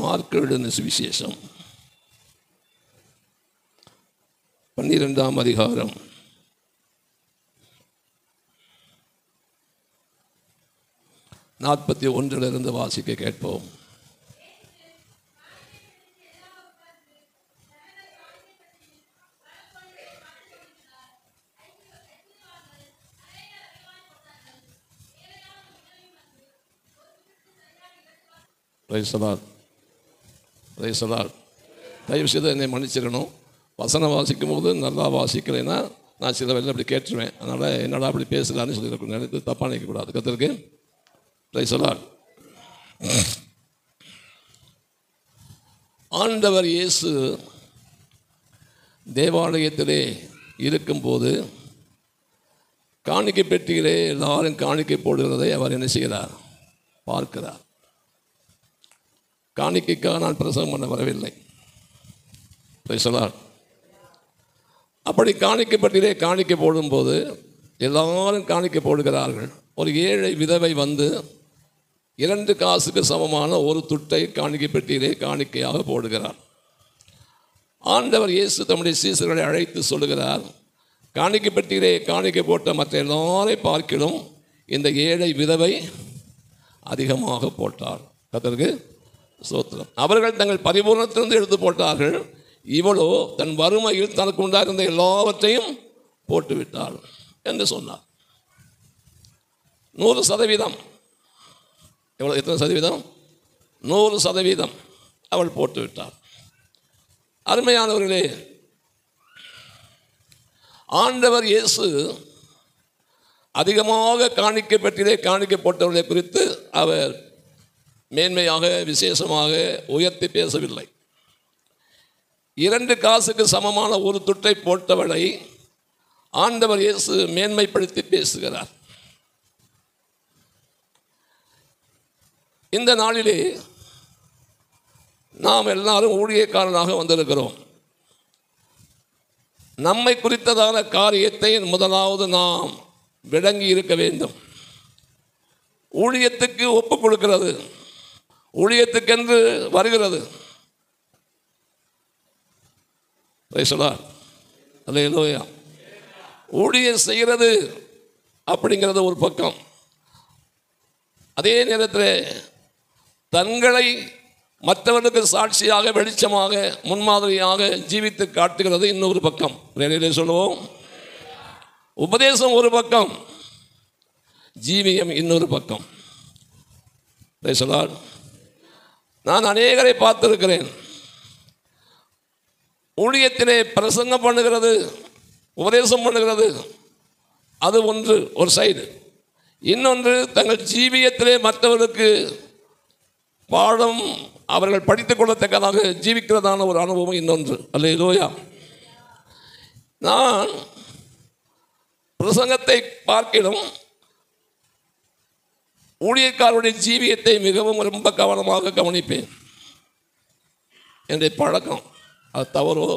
Mark எழுதின சுவிசேஷம் 12ஆம் அதிகாரம் 41 வாசிக்க கேட்போம். தயவு செய்து என்னை மன்னிச்சிடணும். வசனம் வாசிக்கும் போது நல்லா வாசிக்கலைன்னா நான் சில வேலை அப்படி கேட்டுருவேன். அதனால் என்னடா அப்படி பேசலான்னு சொல்லி எனக்கு தப்பாக நினைக்கக்கூடாது. கர்த்தருக்கு பிரைஸ் தி லார்ட். ஆண்டவர் இயேசு தேவாலயத்திலே இருக்கும்போது காணிக்கை பெட்டியிலே எல்லாரும் காணிக்கை போடுகிறதை அவர் என்ன செய்கிறார்? பார்க்கிறார். காணிக்கைக்காக நான் பிரசங்கம் பண்ண வரவில்லை. Price the Lord. அப்படி காணிக்கை பெட்டியிலே காணிக்கை போடும்போது எல்லாரும் காணிக்கை போடுகிறார்கள். ஒரு ஏழை விதவை வந்து 2 காசுக்கு சமமான ஒரு துட்டை காணிக்கை பெட்டியிலே காணிக்கையாக போடுகிறார். ஆண்டவர் இயேசு தம்முடைய சீசர்களை அழைத்து சொல்லுகிறார், காணிக்கை பெட்டியிலே காணிக்கை போட்ட மற்ற எல்லாரையும் பார்க்கிலும் இந்த ஏழை விதவை அதிகமாக போட்டார். கர்த்தருக்கு ஸ்தோத்திரம். அவர்கள் தங்கள் பரிபூரணத்திலிருந்து எடுத்து போட்டார்கள், இவளோ தன் வறுமையில் தனக்கு உண்டாயிருந்த எல்லாவற்றையும் போட்டுவிட்டாள் என்று சொன்னார். 100%. எவ்வளோ? எத்தனை சதவீதம்? 100% அவள் போட்டுவிட்டாள். அருமையானவர்களே, ஆண்டவர் இயேசு அதிகமாக காணிக்கை பெட்டியிலே காணிக்கை போட்டவர்களை குறித்து அவர் மேன்மையாக விசேஷமாக உயர்த்தி பேசவில்லை. 2 காசுக்கு சமமான ஒரு துட்டை போட்டவளை ஆண்டவர் இயேசு மேன்மைப்படுத்தி பேசுகிறார். இந்த நாளிலே நாம் எல்லாரும் ஊழியக்காரனாக வந்திருக்கிறோம். நம்மை குறித்ததான காரியத்தை முதலாவது நாம் விளங்கி இருக்க வேண்டும். ஊழியத்துக்கு ஒப்புக் கொடுக்கிறது, ஊழியத்துக்கென்று வருகிறது. அல்லேலூயா. ஊழியம் செய்கிறது அப்படிங்கிறது ஒரு பக்கம். அதே நேரத்தில் தங்களை மற்றவர்களுக்கு சாட்சியாக வெளிச்சமாக முன்மாதிரியாக ஜீவித்து காட்டுகிறது இன்னொரு பக்கம். சொல்லுவோம், உபதேசம் ஒரு பக்கம், ஜீவியம் இன்னொரு பக்கம். நான் அநேகரை பார்த்திருக்கிறேன். ஊழியத்திலே பிரசங்கம் பண்ணுகிறது, உபதேசம் பண்ணுகிறது, அது ஒன்று, ஒரு சைடு. இன்னொன்று தங்கள் ஜீவியத்திலே மற்றவர்களுக்கு பாடம் அவர்கள் படித்துக் கொள்ளத்தக்கதாக ஜீவிக்கிறதான ஒரு அனுபவம் இன்னொன்று. அல்லேலூயா. நான் பிரசங்கத்தை பார்க்கிலும் ஊழியக்காரருடைய ஜீவியத்தை மிகவும் ரொம்ப கவனமாக கவனிப்பேன். என்னுடைய பழக்கம். அது தவறோ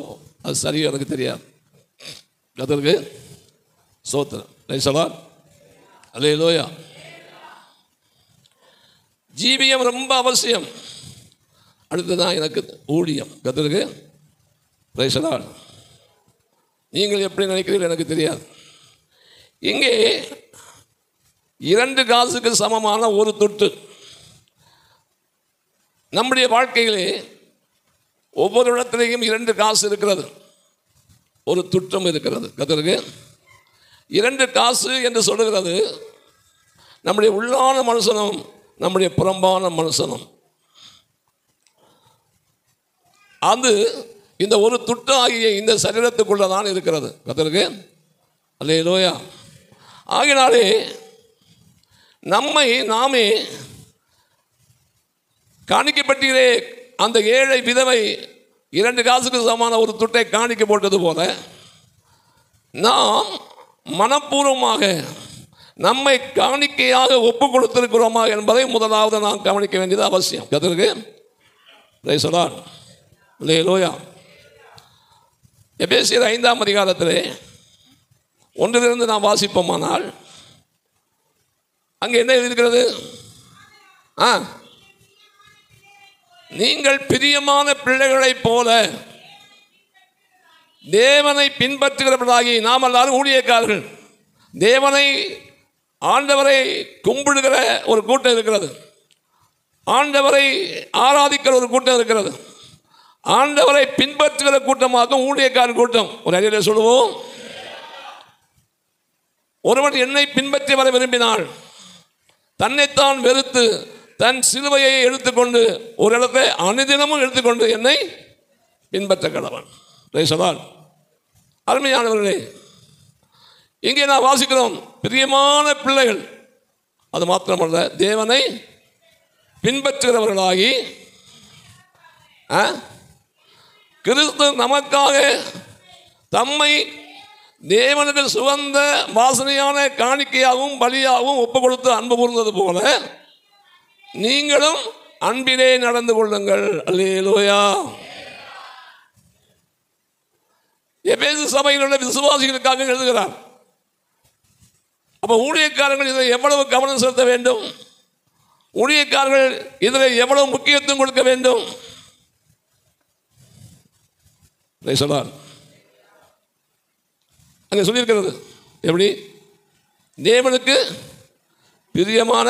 அது சரியோ எனக்கு தெரியாது. அதற்கு ஸ்தோத்திரம். அல்லேலூயா. ஜீவியம் ரொம்ப அவசியம். அடுத்ததான் எனக்கு ஊழியம். கர்த்தருக்கு பிரைஸ் தி லார்ட். நீங்கள் எப்படி நினைக்கிறீர்கள் எனக்கு தெரியாது. இங்கே 2 காசுக்கு சமமான ஒரு துட்டு. நம்முடைய வாழ்க்கையிலே ஒவ்வொரு இடத்திலேயும் 2 காசு இருக்கிறது, ஒரு துட்டம் இருக்கிறது. கர்த்தருக்கு 2 காசு என்று சொல்லுகிறது நம்முடைய உள்ளான மனுஷனும் நம்முடைய புறம்பான மனுஷனும். அது இந்த ஒரு துட்டு ஆகிய இந்த சரீரத்துக்குள்ளதான் இருக்கிறது. கர்த்தருக்கு அல்லேலூயா. ஆகினாலே நம்மை நாமே காணிக்கப்பட்டீரே அந்த ஏழை விதவை 2 காசுக்கு சமமான ஒரு துட்டை காணிக்க போட்டது போல நாம் மனப்பூர்வமாக நம்மை காணிக்கையாக ஒப்பு கொடுத்திருக்கிறோமா என்பதை முதலாவது நாம் கவனிக்க வேண்டியது அவசியம். கர்த்தருக்கு பிரைஸ் தி லார்ட். அல்லேலூயா. எபேசியர் 5ஆம் அதிகாரத்திலே 1 நாம் வாசிப்போமானால் அங்கே என்ன எழுதியிருக்கிறது? நீங்கள் பிரியமான பிள்ளைகளைப் போல தேவனை பின்பற்றுகிறவர்களாகி, நாம் எல்லாரும் ஊழியக்காரர்கள். தேவனை, ஆண்டவரை கும்பிடுகிற ஒரு கூட்டம் இருக்கிறது, ஆண்டவரை ஆராதிக்கிற ஒரு கூட்டம் இருக்கிறது, ஆண்டவரை பின்பற்றுகிற கூட்டமாக ஊழியக்காரர் கூட்டம். ஒரு அடியிலே சொல்லுவோம், ஒருவன் என்னை பின்பற்றி வர விரும்பினால் தன்னைத்தான் வெறுத்து தன் சிலுவையை எடுத்துக்கொண்டு ஒரு இடத்தை அனுதினமும் எடுத்துக்கொண்டு என்னை பின்பற்ற கடவன். அருமையானவர்களே, இங்கே நான் வாசிக்கிறோம், பிரியமான பிள்ளைகள். அது மாத்திரமல்ல, தேவனை பின்பற்றுகிறவர்களாகி கிறிஸ்து நமக்காக தம்மை தேவனுக்கு சுகந்த வாசனையான காணிக்கையாகவும் பலியாகவும் ஒப்பு கொடுத்து அன்பு கூர்ந்தது போல நீங்களும் அன்பிலே நடந்து கொள்ளுங்கள். அல்லேலூயா. எபேசு சபையில் உள்ள விசுவாசிகளுக்காக எழுதுகிறார். அப்போ ஊழியக்காரர்கள் இதில் எவ்வளவு கவனம் செலுத்த வேண்டும், ஊழியக்காரர்கள் இதில் எவ்வளவு முக்கியத்துவம் கொடுக்க வேண்டும் சொன்னார். அங்கே சொல்லியிருக்கிறது எப்படி? தேவனுக்கு பிரியமான,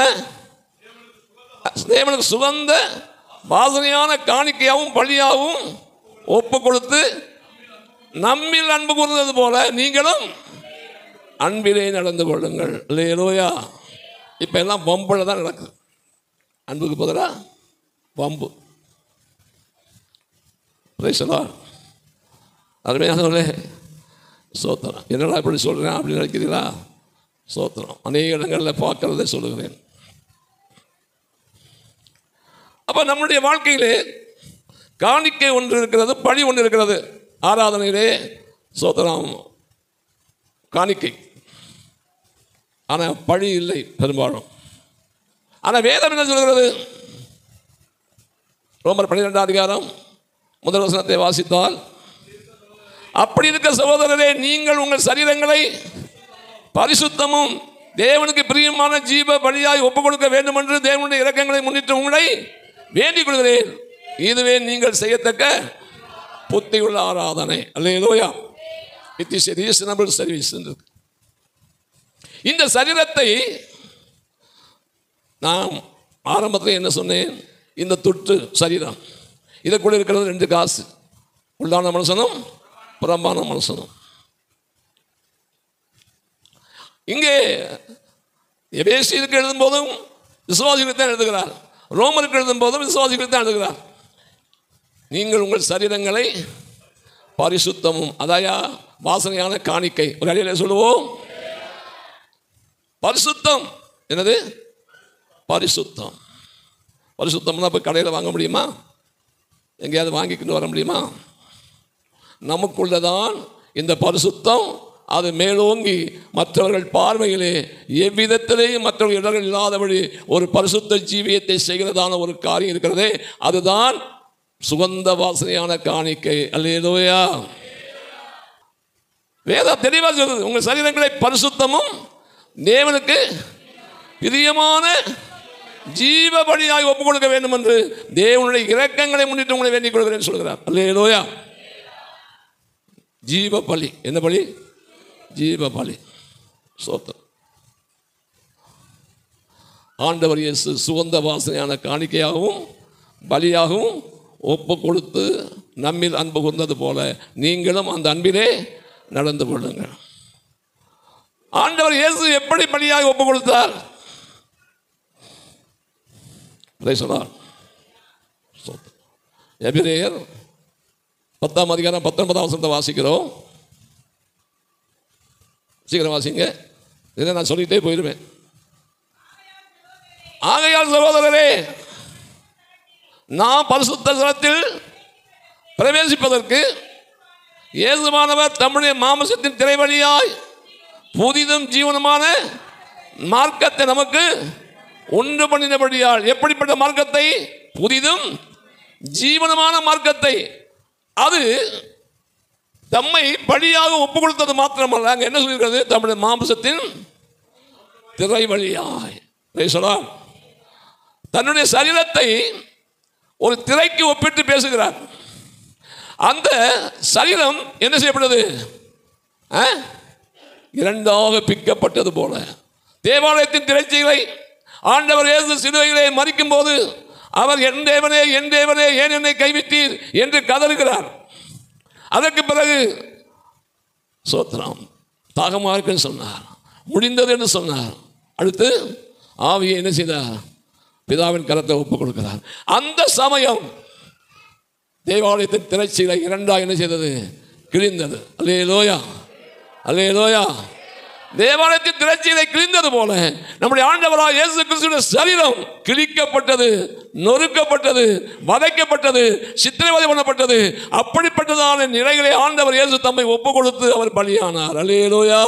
தேவனுக்கு சுகந்த வாசனையான காணிக்கையாகவும் பலியாகவும் ஒப்பு கொடுத்து நம்மில் அன்பு கூர்ந்தது போல நீங்களும் அன்பிலே நடந்து கொள்ளுங்கள். அல்லேலூயா. இப்போ எல்லாம் வம்பில் தான் நடக்குது. அன்புக்கு பதிலாக வம்பு. அருமையானவர்களே, சோத்திரம். என்னடா இப்படி சொல்கிறேன் அப்படின்னு நினைக்கிறீங்களா? சோத்திரம். அநேக இடங்களில் பார்க்கறதை சொல்லுகிறேன். அப்போ நம்முடைய வாழ்க்கையிலே காணிக்கை ஒன்று இருக்கிறது, பழி ஒன்று இருக்கிறது. ஆராதனையிலே சோத்திரம் காணிக்கை, ஆனால் பழி இல்லை பெரும்பாலும். ஆனால் வேதம் என்ன சொல்கிறது? ரோமர் 12ஆம் அதிகாரம் 1 வசனத்தை வாசித்தால், அப்படி இருக்க சகோதரரே, நீங்கள் உங்கள் சரீரங்களை பரிசுத்தமும் தேவனுக்கு பிரியமான ஜீவ பலியாய் ஒப்புக் கொடுக்க வேண்டும் என்று தேவனுடைய இரக்கங்களை முன்னிட்டு உங்களை வேண்டிக் கொள்கிறேன். இதுவே நீங்கள் செய்யத்தக்க புத்தியுள்ள ஆராதனை. Hallelujah. It is a reasonable service. இந்த சரீரத்தை நான் ஆரம்பத்தில் என்ன சொன்னேன்? இந்த துட்டு சரீரம், இதற்குள்ள இருக்கிறது 2 காசு, உள்ளான மனுஷனும் புறம்பான மனுஷனும். இங்கே எபேசியருக்கு எழுதும் போதும் விசுவாசிகளுக்கு தான் எழுதுகிறார், ரோமருக்கு எழுதும் போதும் விசுவாசிகளுக்கு தான் எழுதுகிறார். நீங்கள் உங்கள் சரீரங்களை பரிசுத்தமும், அதாயா வாசனையான காணிக்கை. ஒரு அடியிலே சொல்லுவோம், பரிசுத்தம். என்னது பரிசுத்தம்? பரிசுத்தம்னா போய் கடையில் வாங்க முடியுமா? எங்கேயாவது வாங்கிக்கிட்டு வர முடியுமா? நமக்குள்ளதான் இந்த பரிசுத்தம். அது மேலோங்கி மற்றவர்கள் பார்வையிலே எவ்விதத்திலேயும் மற்றவர்கள் இடர்கள் இல்லாதபடி ஒரு பரிசுத்த ஜீவியத்தை செய்கிறதான ஒரு காரியம் இருக்கிறதே, அதுதான் சுகந்த வாசனையான காணிக்கை. அல்லேலூயா. வேதம் தெளிவாக சொல்றது, உங்கள் சரீரங்களை பரிசுத்தமும் தேவனுக்கு பிரியமான ஜீவ பலியாய் ஒப்புக் கொடுக்க வேண்டும் என்று தேவனுடைய இரக்கங்களை முன்னிட்டு உங்களை வேண்டிக் கொள்கிறேன் சொல்கிறார். அல்லேலூயா. ஜீவ பலி. என்ன பலி? ஜீவ பலி. சோத்திரம். ஆண்டவர் இயேசு சுகந்த வாசனையான காணிக்கையாகவும் பலியாகவும் ஒப்பு கொடுத்து நம்மில் அன்பு கூர்ந்தது போல நீங்களும் அந்த அன்பிலே நடந்து கொள்ளுங்கள். ஆண்டவர் இயேசு எப்படி பலியாக ஒப்பு கொடுத்தார்? எபிரேயர் 10ஆம் அதிகாரம் 19ஆம் வசனத்தை வாசிக்கிறோம். சீக்கிரம் வாசிங்க, இதை நான் சொல்லிட்டே போயிடுவேன். ஆகையால் சகோதரரே, நாம் பரிசுத்த ஸ்தலத்தில் பிரவேசிப்பதற்கு இயேசுவானவர் தம்முடைய மாம்சத்தின் திரை வழியாய் புதிதும் ஜீவனமான மார்க்கத்தை நமக்கு உண்டு பண்ணினபடியால். எப்படிப்பட்ட மார்க்கத்தை? புதிதும் ஜீவனமான மார்க்கத்தை. அது தம்மை பலியாக ஒப்பு கொடுத்தது மாத்திரமல்ல, அங்கே என்ன சொல்லியிருக்கிறது? தம்முடைய மாம்சத்தின் திரை வழியாய் தன்னுடைய சரீரத்தை ஒரு திரைக்கு ஒப்பிட்டு பேசுகிறார். அந்த சரீரம் என்ன செய்யப்பட்டது? இரண்டாக பிக்கப்பட்டது போல தேவாலயத்தின் திரைச்சீலை ஆண்டவர் இயேசு சிலுவையிலே மரிக்கும் போது அவர் என் தேவனே என் தேவனே ஏன் என்னை கைவிட்டீர் என்று கதறுகிறார். அதற்கு பிறகு சோத்திரம் தாகமாக இருக்குன்னு சொன்னார், முடிந்தது என்று சொன்னார். அடுத்து ஆவியை என்ன செய்தார்? பிதாவின் கரத்தை ஒப்புக் கொடுக்கிறார். அந்த சமயம் தேவாலயத்தின் திரைச்சீலை இரண்டாக என்ன செய்தது? கிழிந்தது. அல்லேலூயா, அல்லேலூயா. தேவாலயத்தின் திரைச்சீலை கிழிந்தது போல நம்முடைய ஆண்டவராகிய இயேசு கிறிஸ்துவின் சரீரம் கிழிக்கப்பட்டது, நொறுக்கப்பட்டது, வதைக்கப்பட்டது, சித்திரவதை பண்ணப்பட்டது. அப்படிப்பட்டதான நிலைகளை ஆண்டவர் இயேசு தம்மை ஒப்புக் கொடுத்து அவர் பலியானார். அல்லேலூயா.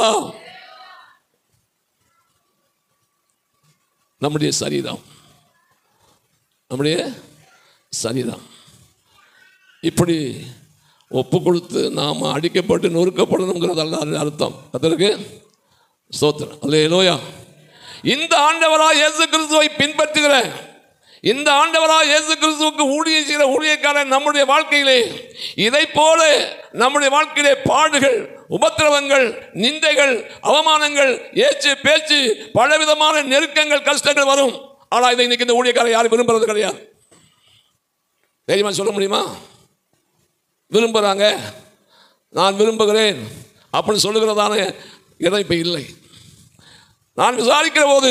நம்முடைய சரீரம், நம்முடைய சரீரம் இப்படி ஒப்பு கொடுத்து நாம் அடிக்கப்பட்டு நொறுக்கப்படணுங்கிறதல்ல அர்த்தம். அதற்கு ஸ்தோத்திரம். அல்லேலூயா. இந்த ஆண்டவராகிய இயேசு கிறிஸ்துவை பின்பற்றுகிற, இந்த ஆண்டவராகிய இயேசு கிறிஸ்துவுக்கு ஊழியம் செய்கிற ஊழியக்காரன் நம்முடைய வாழ்க்கையிலே இதை போல நம்முடைய வாழ்க்கையிலே பாடுகள், உபத்திரவங்கள், நிந்தைகள், அவமானங்கள், ஏச்சு பேச்சு, பலவிதமான நெருக்கங்கள், கஷ்டங்கள் வரும். ஆனால் இதை இன்னைக்கு இந்த ஊழியக்காரர் யாரும் விரும்புறது கிடையாது. தைரியமா சொல்ல முடியுமா? விரும்புகிறாங்க, நான் விரும்புகிறேன் அப்படின்னு சொல்லுகிறதான இடம் இப்போ இல்லை. நான் விசாரிக்கிற போது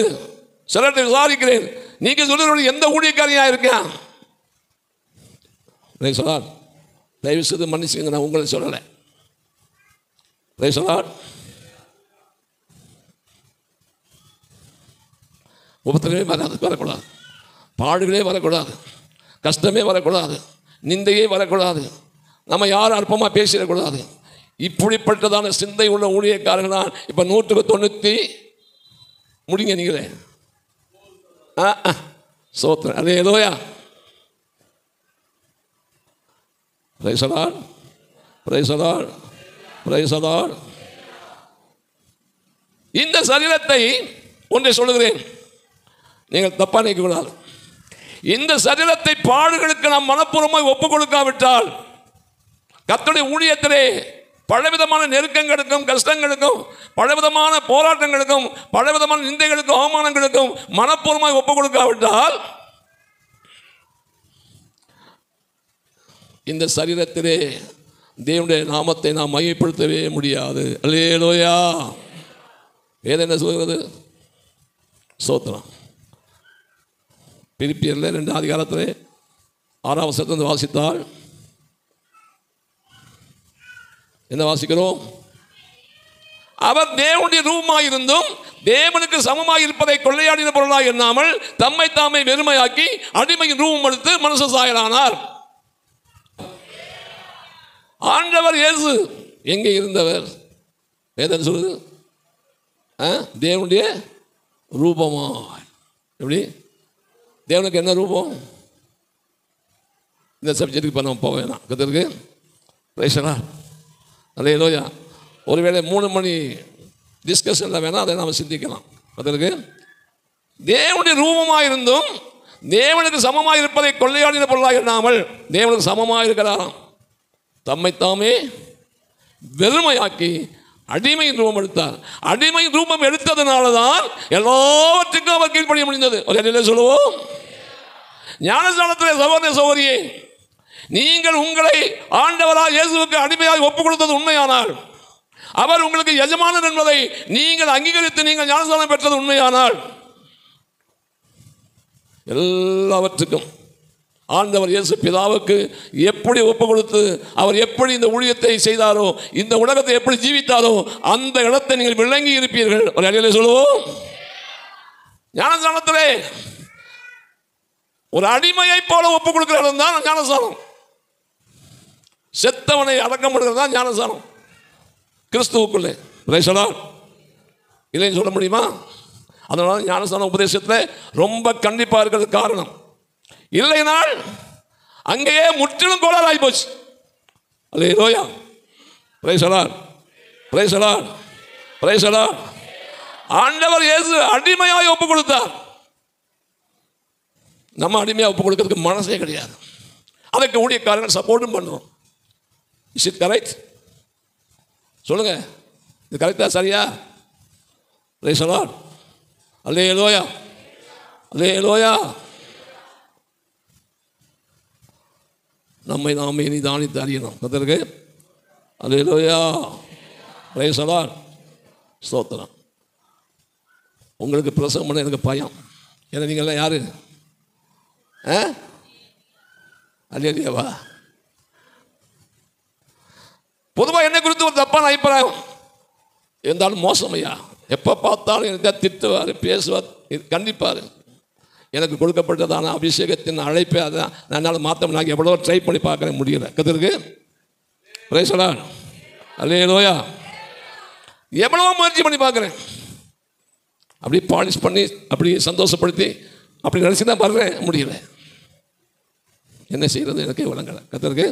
சிலர்கிட்ட விசாரிக்கிறேன், நீங்கள் சொல்லுகிற எந்த ஊழியக்காரியாக இருக்கேன் சொல்லார், தயவு செய்து மன்னிச்சுங்க, நான் உங்களை சொல்லலை. சொல்லார், உபத்திரமே வரக்கூடாது, பாடுகளே வரக்கூடாது, கஷ்டமே வரக்கூடாது, நிந்தையே வரக்கூடாது, நம்ம யாரும் அற்பமாக பேசிடக்கூடாது. இப்படிப்பட்டதான சிந்தை உள்ள ஊழியக்காரர்கள் தான் இப்போ 190 முடிங்க நீங்களே. சோத்திரம். Hallelujah. Praise the lord, praise the lord, praise the lord. இந்த சரீரத்தை ஒன்றை சொல்லுகிறேன், நீங்கள் தப்பா நினைக்கக்கூடாது. இந்த சரீரத்தை பாடுகளுக்கு நாம் மனப்பூர்வமாய் ஒப்புக் கொடுக்காவிட்டால் கர்த்தருடைய ஊழியத்திலே பலவிதமான நெருக்கங்களுக்கும், கஷ்டங்களுக்கும், பலவிதமான போராட்டங்களுக்கும், பலவிதமான நிந்தைகளுக்கும், அவமானங்களுக்கும் மனப்பூர்வமாய் ஒப்புக் கொடுக்காவிட்டால் இந்த சரீரத்திலே தேவனுடைய நாமத்தை நாம் மையப்படுத்தவே முடியாது. அல்லேலூயா. வேதம் என்ன சொல்கிறது? ஸ்தோத்திரம். பிலிப்பியரில் 2 அதிகாரத்தில் 6ஆம் வசனத்தை வாசித்தால் என்ன வாசிக்கிறோம்? அவர் தேவனுடைய ரூபமாயிருந்தும் தேவனுக்கு சமமாக இருப்பதை கொள்ளையாடின பொருளாக எண்ணாமல் தம்மை தாமே வெறுமையாக்கி அடிமையின் ரூபம் எடுத்து மனுஷ சாயலானார். ஆண்டவர் இயேசு எங்கே இருந்தவர்? வேதம் சொல்லுது, தேவனுடைய ரூபமா. எப்படி? தேவனுக்கு என்ன ரூபம்? இந்த சப்ஜெக்டுக்கு இப்போ நம்ம போக வேணாம். கத்திற்கு பேசலாம். அல்லேலூயா. ஒருவேளை 3 மணி டிஸ்கஷனில் வேணால் அதை நாம் சிந்திக்கலாம். அதற்கு தேவனுடைய ரூபமாக இருந்தும் தேவனுக்கு சமமாக இருப்பதை கொள்ளையாடின பொருளாக எண்ணாமல் தேவனுக்கு சமமாக இருக்கிறாராம். தம்மைத்தாமே வெறுமையாக்கி அடிமையின் ரூபம் எடுத்தார். அடிமையின் ரூபம் எடுத்ததுனால தான் எல்லாவற்றுக்கும் அவர் கீழ்ப்படிய முடிந்தது. ஒரு நிலை சொல்லுவோம். ஞானஸ்நானத்தில் சகோதர சகோதரியே, நீங்கள் உங்களை ஆண்டவராக இயேசுவுக்கு அடிமையாக ஒப்புக் கொடுத்தது உண்மையானால், அவர் உங்களுக்கு எஜமானர் என்பதை நீங்கள் அங்கீகரித்து நீங்கள் ஞானஸ்நானம் பெற்றது உண்மையானால், எல்லாவற்றுக்கும் ஆண்டவர் இயேசு பிதாவுக்கு எப்படி ஒப்புக் கொடுத்து அவர் எப்படி இந்த ஊழியத்தை செய்தாரோ, இந்த உலகத்தை எப்படி ஜீவித்தாரோ அந்த இடத்தை நீங்கள் விளங்கி இருப்பீர்கள். ஒரு அடியிலே சொல்லுவோம். ஞானஸ்நானத்திலே ஒரு அடிமையை போல ஒப்புக் கொடுக்கிறது தான் ஞானஸ்நானம். செத்தவனை அடக்கம் பண்ணுறது தான் ஞானஸ்நானம் கிறிஸ்துவுக்குள்ளே. இல்லைன்னு சொல்ல முடியுமா? அதனால ஞானஸ்நான உபதேசத்தில் ரொம்ப கண்டிப்பாக இருக்கிறது காரணம். இல்லைனால் அங்கேயே முற்றிலும் கோளாறாகி போச்சு. Hallelujah. Praise the lord, praise the lord, praise the lord. ஆண்டவர் இயேசு அடிமையாக ஒப்புக் கொடுத்தார். நம்ம அடிமையாக ஒப்புக் கொடுக்கிறதுக்கு மனசே கிடையாது. அதுக்கு ஊழியக்காரர்கள் சப்போர்ட்டும் பண்ணுவோம். Is it correct? சொல்லுங்க, இது கரெக்டா சரியா? Praise the lord. Hallelujah, hallelujah. நம்மை நாமே நிதானித்து அறியணும். கர்த்தருக்கு அல்லேலூயா, பிரைஸ் தி லார்ட். ஸ்தோத்திரம். உங்களுக்கு பிரசங்கம் பண்ண எனக்கு பயம். ஏன்னா நீங்கள்லாம் யாரு? அல்லேலூயாவா? பொதுவாக என்னை குறித்து ஒரு தப்பான அபிப்பிராயம் இருந்தாலும் மோசம் ஐயா. எப்போ பார்த்தாலும் எனக்கு திட்டுவார், பேசுவார், கண்டிப்பார். எனக்கு கொடுக்கப்பட்டதான அபிஷேகத்தின் அழைப்பே அதான். என்னால் மாற்ற நான் எவ்வளோ ட்ரை பண்ணி பார்க்குறேன், முடியல. கர்த்தருக்கு பிரைஸ் தி லார்ட். அல்லேலூயா. எவ்வளவோ முயற்சி பண்ணி பார்க்குறேன், அப்படி பாலிஷ் பண்ணி அப்படி சந்தோஷப்படுத்தி அப்படி நினச்சி தான் வர்றேன், முடியல. என்ன செய்கிறது எனக்கே விளங்கலை. கர்த்தருக்கு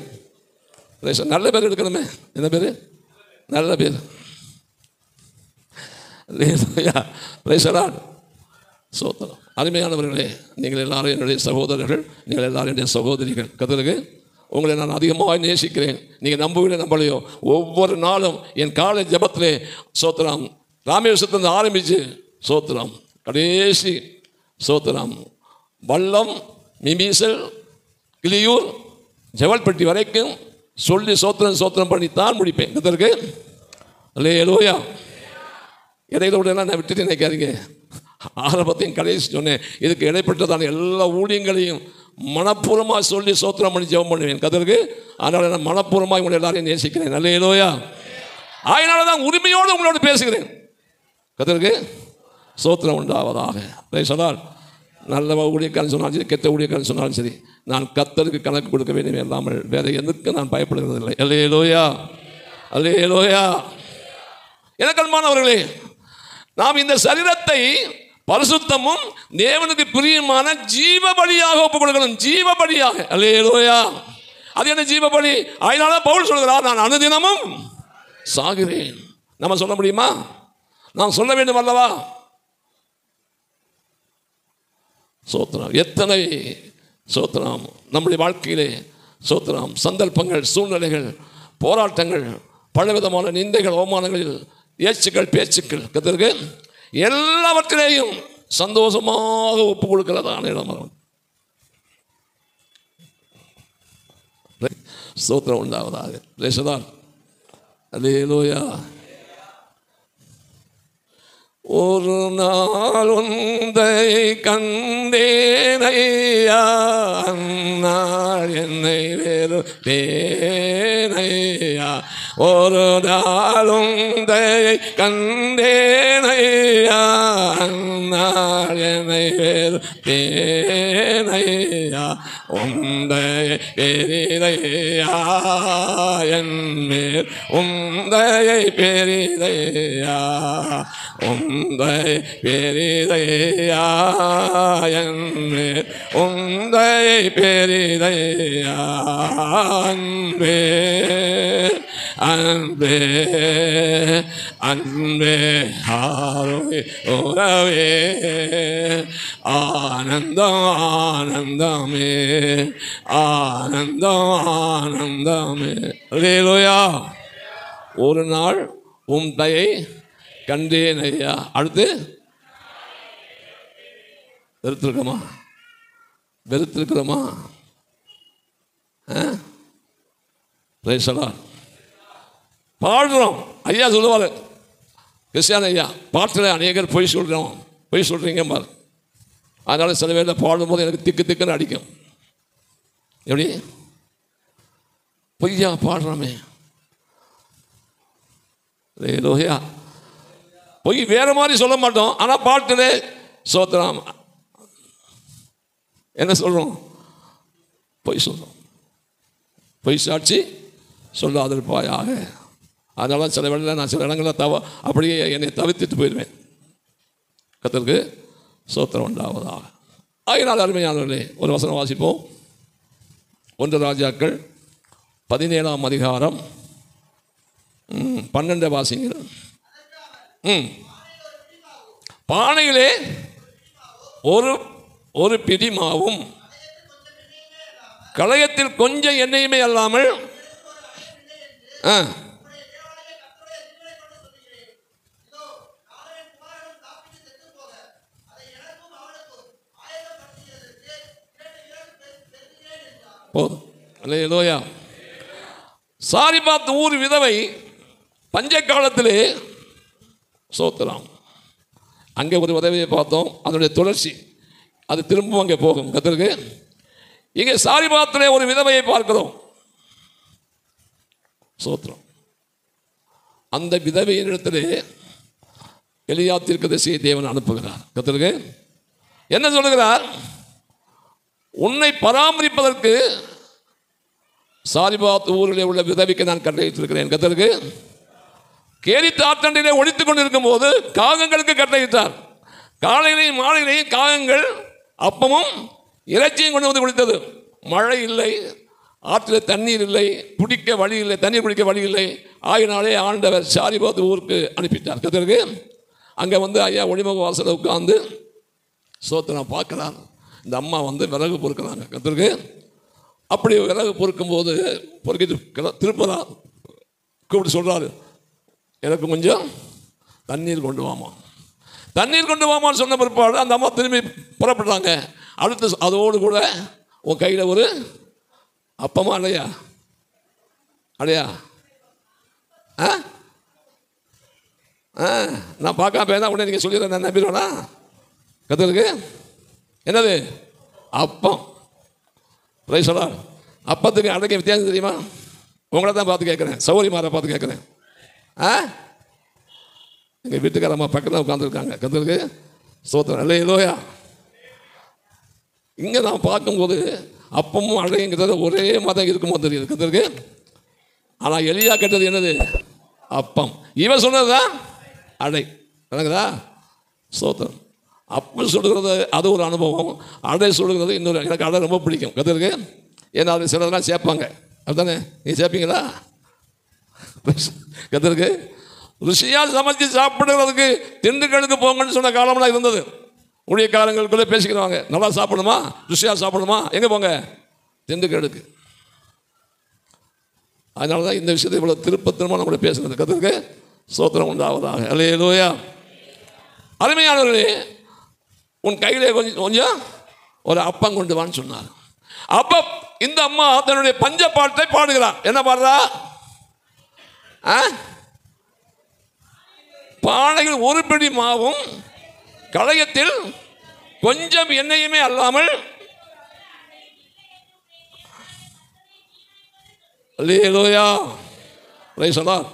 நல்ல பேர் எடுக்கணுமே. என்ன பேர்? நல்ல பேர். சோத்திரம். அருமையானவர்களே, நீங்கள் எல்லாரும் என்னுடைய சகோதரர்கள், நீங்கள் எல்லாரும் என்னுடைய சகோதரிகள். கர்த்தருக்கு உங்களை நான் அதிகமாக நேசிக்கிறேன். நீங்கள் நம்பவில்லை நம்பலையோ, ஒவ்வொரு நாளும் என் காலை ஜபத்திலே சோத்திரம் ராமேஸ்வரத்திலிருந்து ஆரம்பித்து சோத்திரம் கடைசி சோத்திரம் வல்லம், மிமிசல், கிளியூர், ஜவல்பட்டி வரைக்கும் சொல்லி சோத்திரம் பண்ணித்தான் முடிப்பேன். கர்த்தருக்கு அல்லேலூயா. இடையில உடனே நான் விட்டுட்டு நினைக்காதீங்க. ஆரம்பத்தையும் கடைசி சொன்னேன். இதுக்கு இடைப்பட்டதான எல்லா ஊழியங்களையும் மனப்பூர்வமாக சொல்லி சோத்திரம் பண்ணி ஜெபம் பண்ணுவேன். கர்த்தருக்கு அதனால் நான் மனப்பூர்வமாக உங்களை எல்லாரையும் நேசிக்கிறேன். அல்லேலூயா. அதனால தான் உரிமையோடு உங்களோடு பேசுகிறேன். கர்த்தருக்கு சோத்திரம் உண்டாவதாக. Praise the Lord. நல்ல ஊழியக்காரன் சொன்னாலும் சரி, கெட்ட ஊழியக்காரன் சொன்னாலும் சரி, நான் கர்த்தருக்கு கணக்கு கொடுக்க வேண்டும் இல்லாமல் வேற எதுக்கு நான் பயப்படுகிறதில்லை. அல்லேலூயா, அல்லேலூயா. எனக்கு அன்பானவர்களே, நாம் இந்த சரீரத்தை பரிசுத்தமும் தேவனுக்கு பிரியமான ஜீவ பலியாக ஒப்புக் கொடுக்கணும். ஜீவ பலியாக. அல்லேலூயா. அது என்ன ஜீவ பலி? அதனால பவுல் சொல்கிறார், நான் அனுதினமும் சாகிறேன். நம்ம சொல்ல முடியுமா? நாம் சொல்ல வேண்டும் அல்லவா? சோத்திரம். எத்தனை சோத்திரம் நம்முடைய வாழ்க்கையிலே சோத்திரம் சந்தர்ப்பங்கள், சூழ்நிலைகள், போராட்டங்கள், பலவிதமான நிந்தைகள், அவமானங்களில், ஏச்சுக்கள், பேச்சுக்கள், கர்த்தருக்கு எல்லாவற்றிலேயும் சந்தோஷமாக ஒப்புக் கொடுக்கிறதான இடம். ஸ்தோத்திரம் உண்டாவதாக. Praise the lord. அல்லேலூயா. ஒரு நாள் உந்தை கண்டேனையா, அந்நாள் என்னை வெறுத்தேனையா. ஒரு நாள் உந்தை கண்டேனையா, அந்நாள் என்னை வெறுத்தேனையா. உந்தை பெரிதையா என்மேல், உந்தை பெரிதையா, உந்தை பெரிதையா என்மேல், உந்தை பெரிதையா. அன்பே அன்பே அன்பே ஆரோய் உறவே, ஆனந்தம் ஆனந்தமே, ஆனந்தம் ஆனந்தமே. அல்லேலூயா. ஒரு நாள் உம் தயை கண்டேன் ஐயா. அடுத்து வெறுத்திருக்கோமா? வெறுத்திருக்கிறோமா? Price the Lord. பாடுறோம். ஐயா சொல்லுவார், கிறிஸ்டியான ஐயா, பாட்டில் அநேகர் பொய் சொல்கிறோம், பொய் சொல்கிறீங்க பாரு. அதனால் சில வேளை பாடும்போது எனக்கு திக்கு திக்குன்னு அடிக்கும். எப்படி பொய்யா பாடுறோமே. லோஹியா. பொய் வேறு மாதிரி சொல்ல மாட்டோம், ஆனால் பாட்டிலே சோத்திரம் என்ன சொல்கிறோம்? பொய் சொல்கிறோம். பொய் சாட்சி சொல்லாதிருப்பாயாக. அதனால சில வேளையில் நான் சில இடங்களில் அப்படியே என்னை தவிர்த்துட்டு போயிடுவேன். கர்த்தருக்கு சோத்திரம் உண்டாவதாக. ஆகினால் அருமையானவர்களே, ஒரு வசனம் வாசிப்போம். 1 ராஜாக்கள் 17ஆம் அதிகாரம் 12 வாசிங்கள். பானையிலே ஒரு பிடி மாவும் களையத்தில் கொஞ்சம் எண்ணெயுமே அல்லாமல் போதும். அல்லேலூயா. சாரிபாத் ஊர் விதவை பஞ்ச காலத்திலே சோத்திரம். அங்கே ஒரு உதவியை பார்த்தோம், அதனுடைய தொடர்ச்சி அது திரும்பவும் அங்கே போகும். கர்த்தருக்கு இங்கே சாரிபாத்திலே ஒரு விதவையை பார்க்கிறோம். சோத்திரம். அந்த விதவையின் இடத்திலே எலியா தீர்க்கதரிசியை தேவன் அனுப்புகிறார். கர்த்தருக்கு என்ன சொல்லுகிறார்? உன்னை பராமரிப்பதற்கு சாரிபாத் ஊரிலே உள்ள விதவிக்கு நான் கட்டளையிட்டிருக்கிறேன். கர்த்தருக்கு கேரித் ஆற்றண்டிலே ஒழித்துக் கொண்டிருக்கும் போது காகங்களுக்கு கட்டளையிட்டார். காலையிலையும் மாலையிலையும் காகங்கள் அப்பமும் இறைச்சியும் கொண்டு வந்து குடித்தது. மழை இல்லை, ஆற்றில் தண்ணீர் இல்லை, குடிக்க வழி இல்லை, தண்ணீர் குடிக்க வழி இல்லை. ஆகினாலே ஆண்டவர் சாரிபாத் ஊருக்கு அனுப்பிட்டார். கர்த்தருக்கு அங்கே வந்து ஐயா ஒளிமுக வாசலை உட்கார்ந்து சோத்திரம் பார்க்குறாங்க. இந்த அம்மா வந்து விறகு பொறுக்கிறாங்க. கர்த்தருக்கு அப்படி விறகு பொறுக்கும்போது பொறுக்கிட்டு திருப்பதா கூப்பிட்டு சொல்கிறாரு, எனக்கு கொஞ்சம் தண்ணீர் கொண்டு வாமா, தண்ணீர் கொண்டு வாமான்னு சொன்ன பிற்பாடு அந்த அம்மா திரும்பி புறப்பட்டாங்க. அடுத்து அதோடு கூட உன் கையில் ஒரு அப்பமா அடையா அடையா நான் பார்க்காம பேச உடனே நீங்கள் சொல்லிடுறேன், நான் நம்பிடுவேனா? கர்த்தருக்கு என்னது அப்பம். Price the Lord. அப்பத்துக்கு அடைக்க வித்தியாசம் தெரியுமா? உங்களை தான் பார்த்து கேட்குறேன், சௌரியமாரை பார்த்து கேட்குறேன். எங்கள் வீட்டுக்காரம்மா பக்கத்தில் உட்காந்துருக்காங்க. கர்த்தருக்கு ஸ்தோத்திரம். அல்லேலூயா. இங்கே நான் பார்க்கும்போது அப்பமும் அடைங்கிறது ஒரே மதம் இருக்கும்போது தெரியுது. கர்த்தருக்கு ஆனால் எலியா கேட்டது என்னது? அப்பம். இவன் சொன்னதுதான் அடை. எனக்குதா ஸ்தோத்திரம். அப்பம் சொல்லுகிறது அது ஒரு அனுபவம், அடை சொல்லுகிறது இன்னொரு. எனக்கு அடை ரொம்ப பிடிக்கும். கர்த்தருக்கு ஏன்னா அது சிலதெல்லாம் சேர்ப்பாங்க. அதுதானே நீ சேர்ப்பீங்களா? கர்த்தருக்கு ருசியாக சமைச்சு சாப்பிடுறதுக்கு திண்டுக்கலுக்கு போங்கன்னு சொன்ன காலம்லாம் இருந்தது. ஊழியக்காரங்களுக்குள்ளே பேசிக்கிறாங்க, நல்லா சாப்பிடணுமா, ருசியாக சாப்பிடணுமா, எங்கே போங்க? திண்டுக்கலுக்கு. அதனால தான் இந்த விஷயத்தை இவ்வளோ திரும்ப நம்மளை பேசுகிறது. கர்த்தருக்கு ஸ்தோத்திரம் உண்டாவதாக. அல்லேலூயா. அருமையானவர்களே, உன் கையிலே கொஞ்சம் ஒரு அப்பம் கொண்டு வான்னு சொன்னார். அப்போ இந்த அம்மா தன்னுடைய பஞ்ச பாட்டை பாடுகிறார். என்ன பாடுறா? பானையில் ஒரு பிடி மாவும் களையத்தில் கொஞ்சம் எண்ணெயுமே அல்லாமல். அல்லேலூயா. Praise the Lord.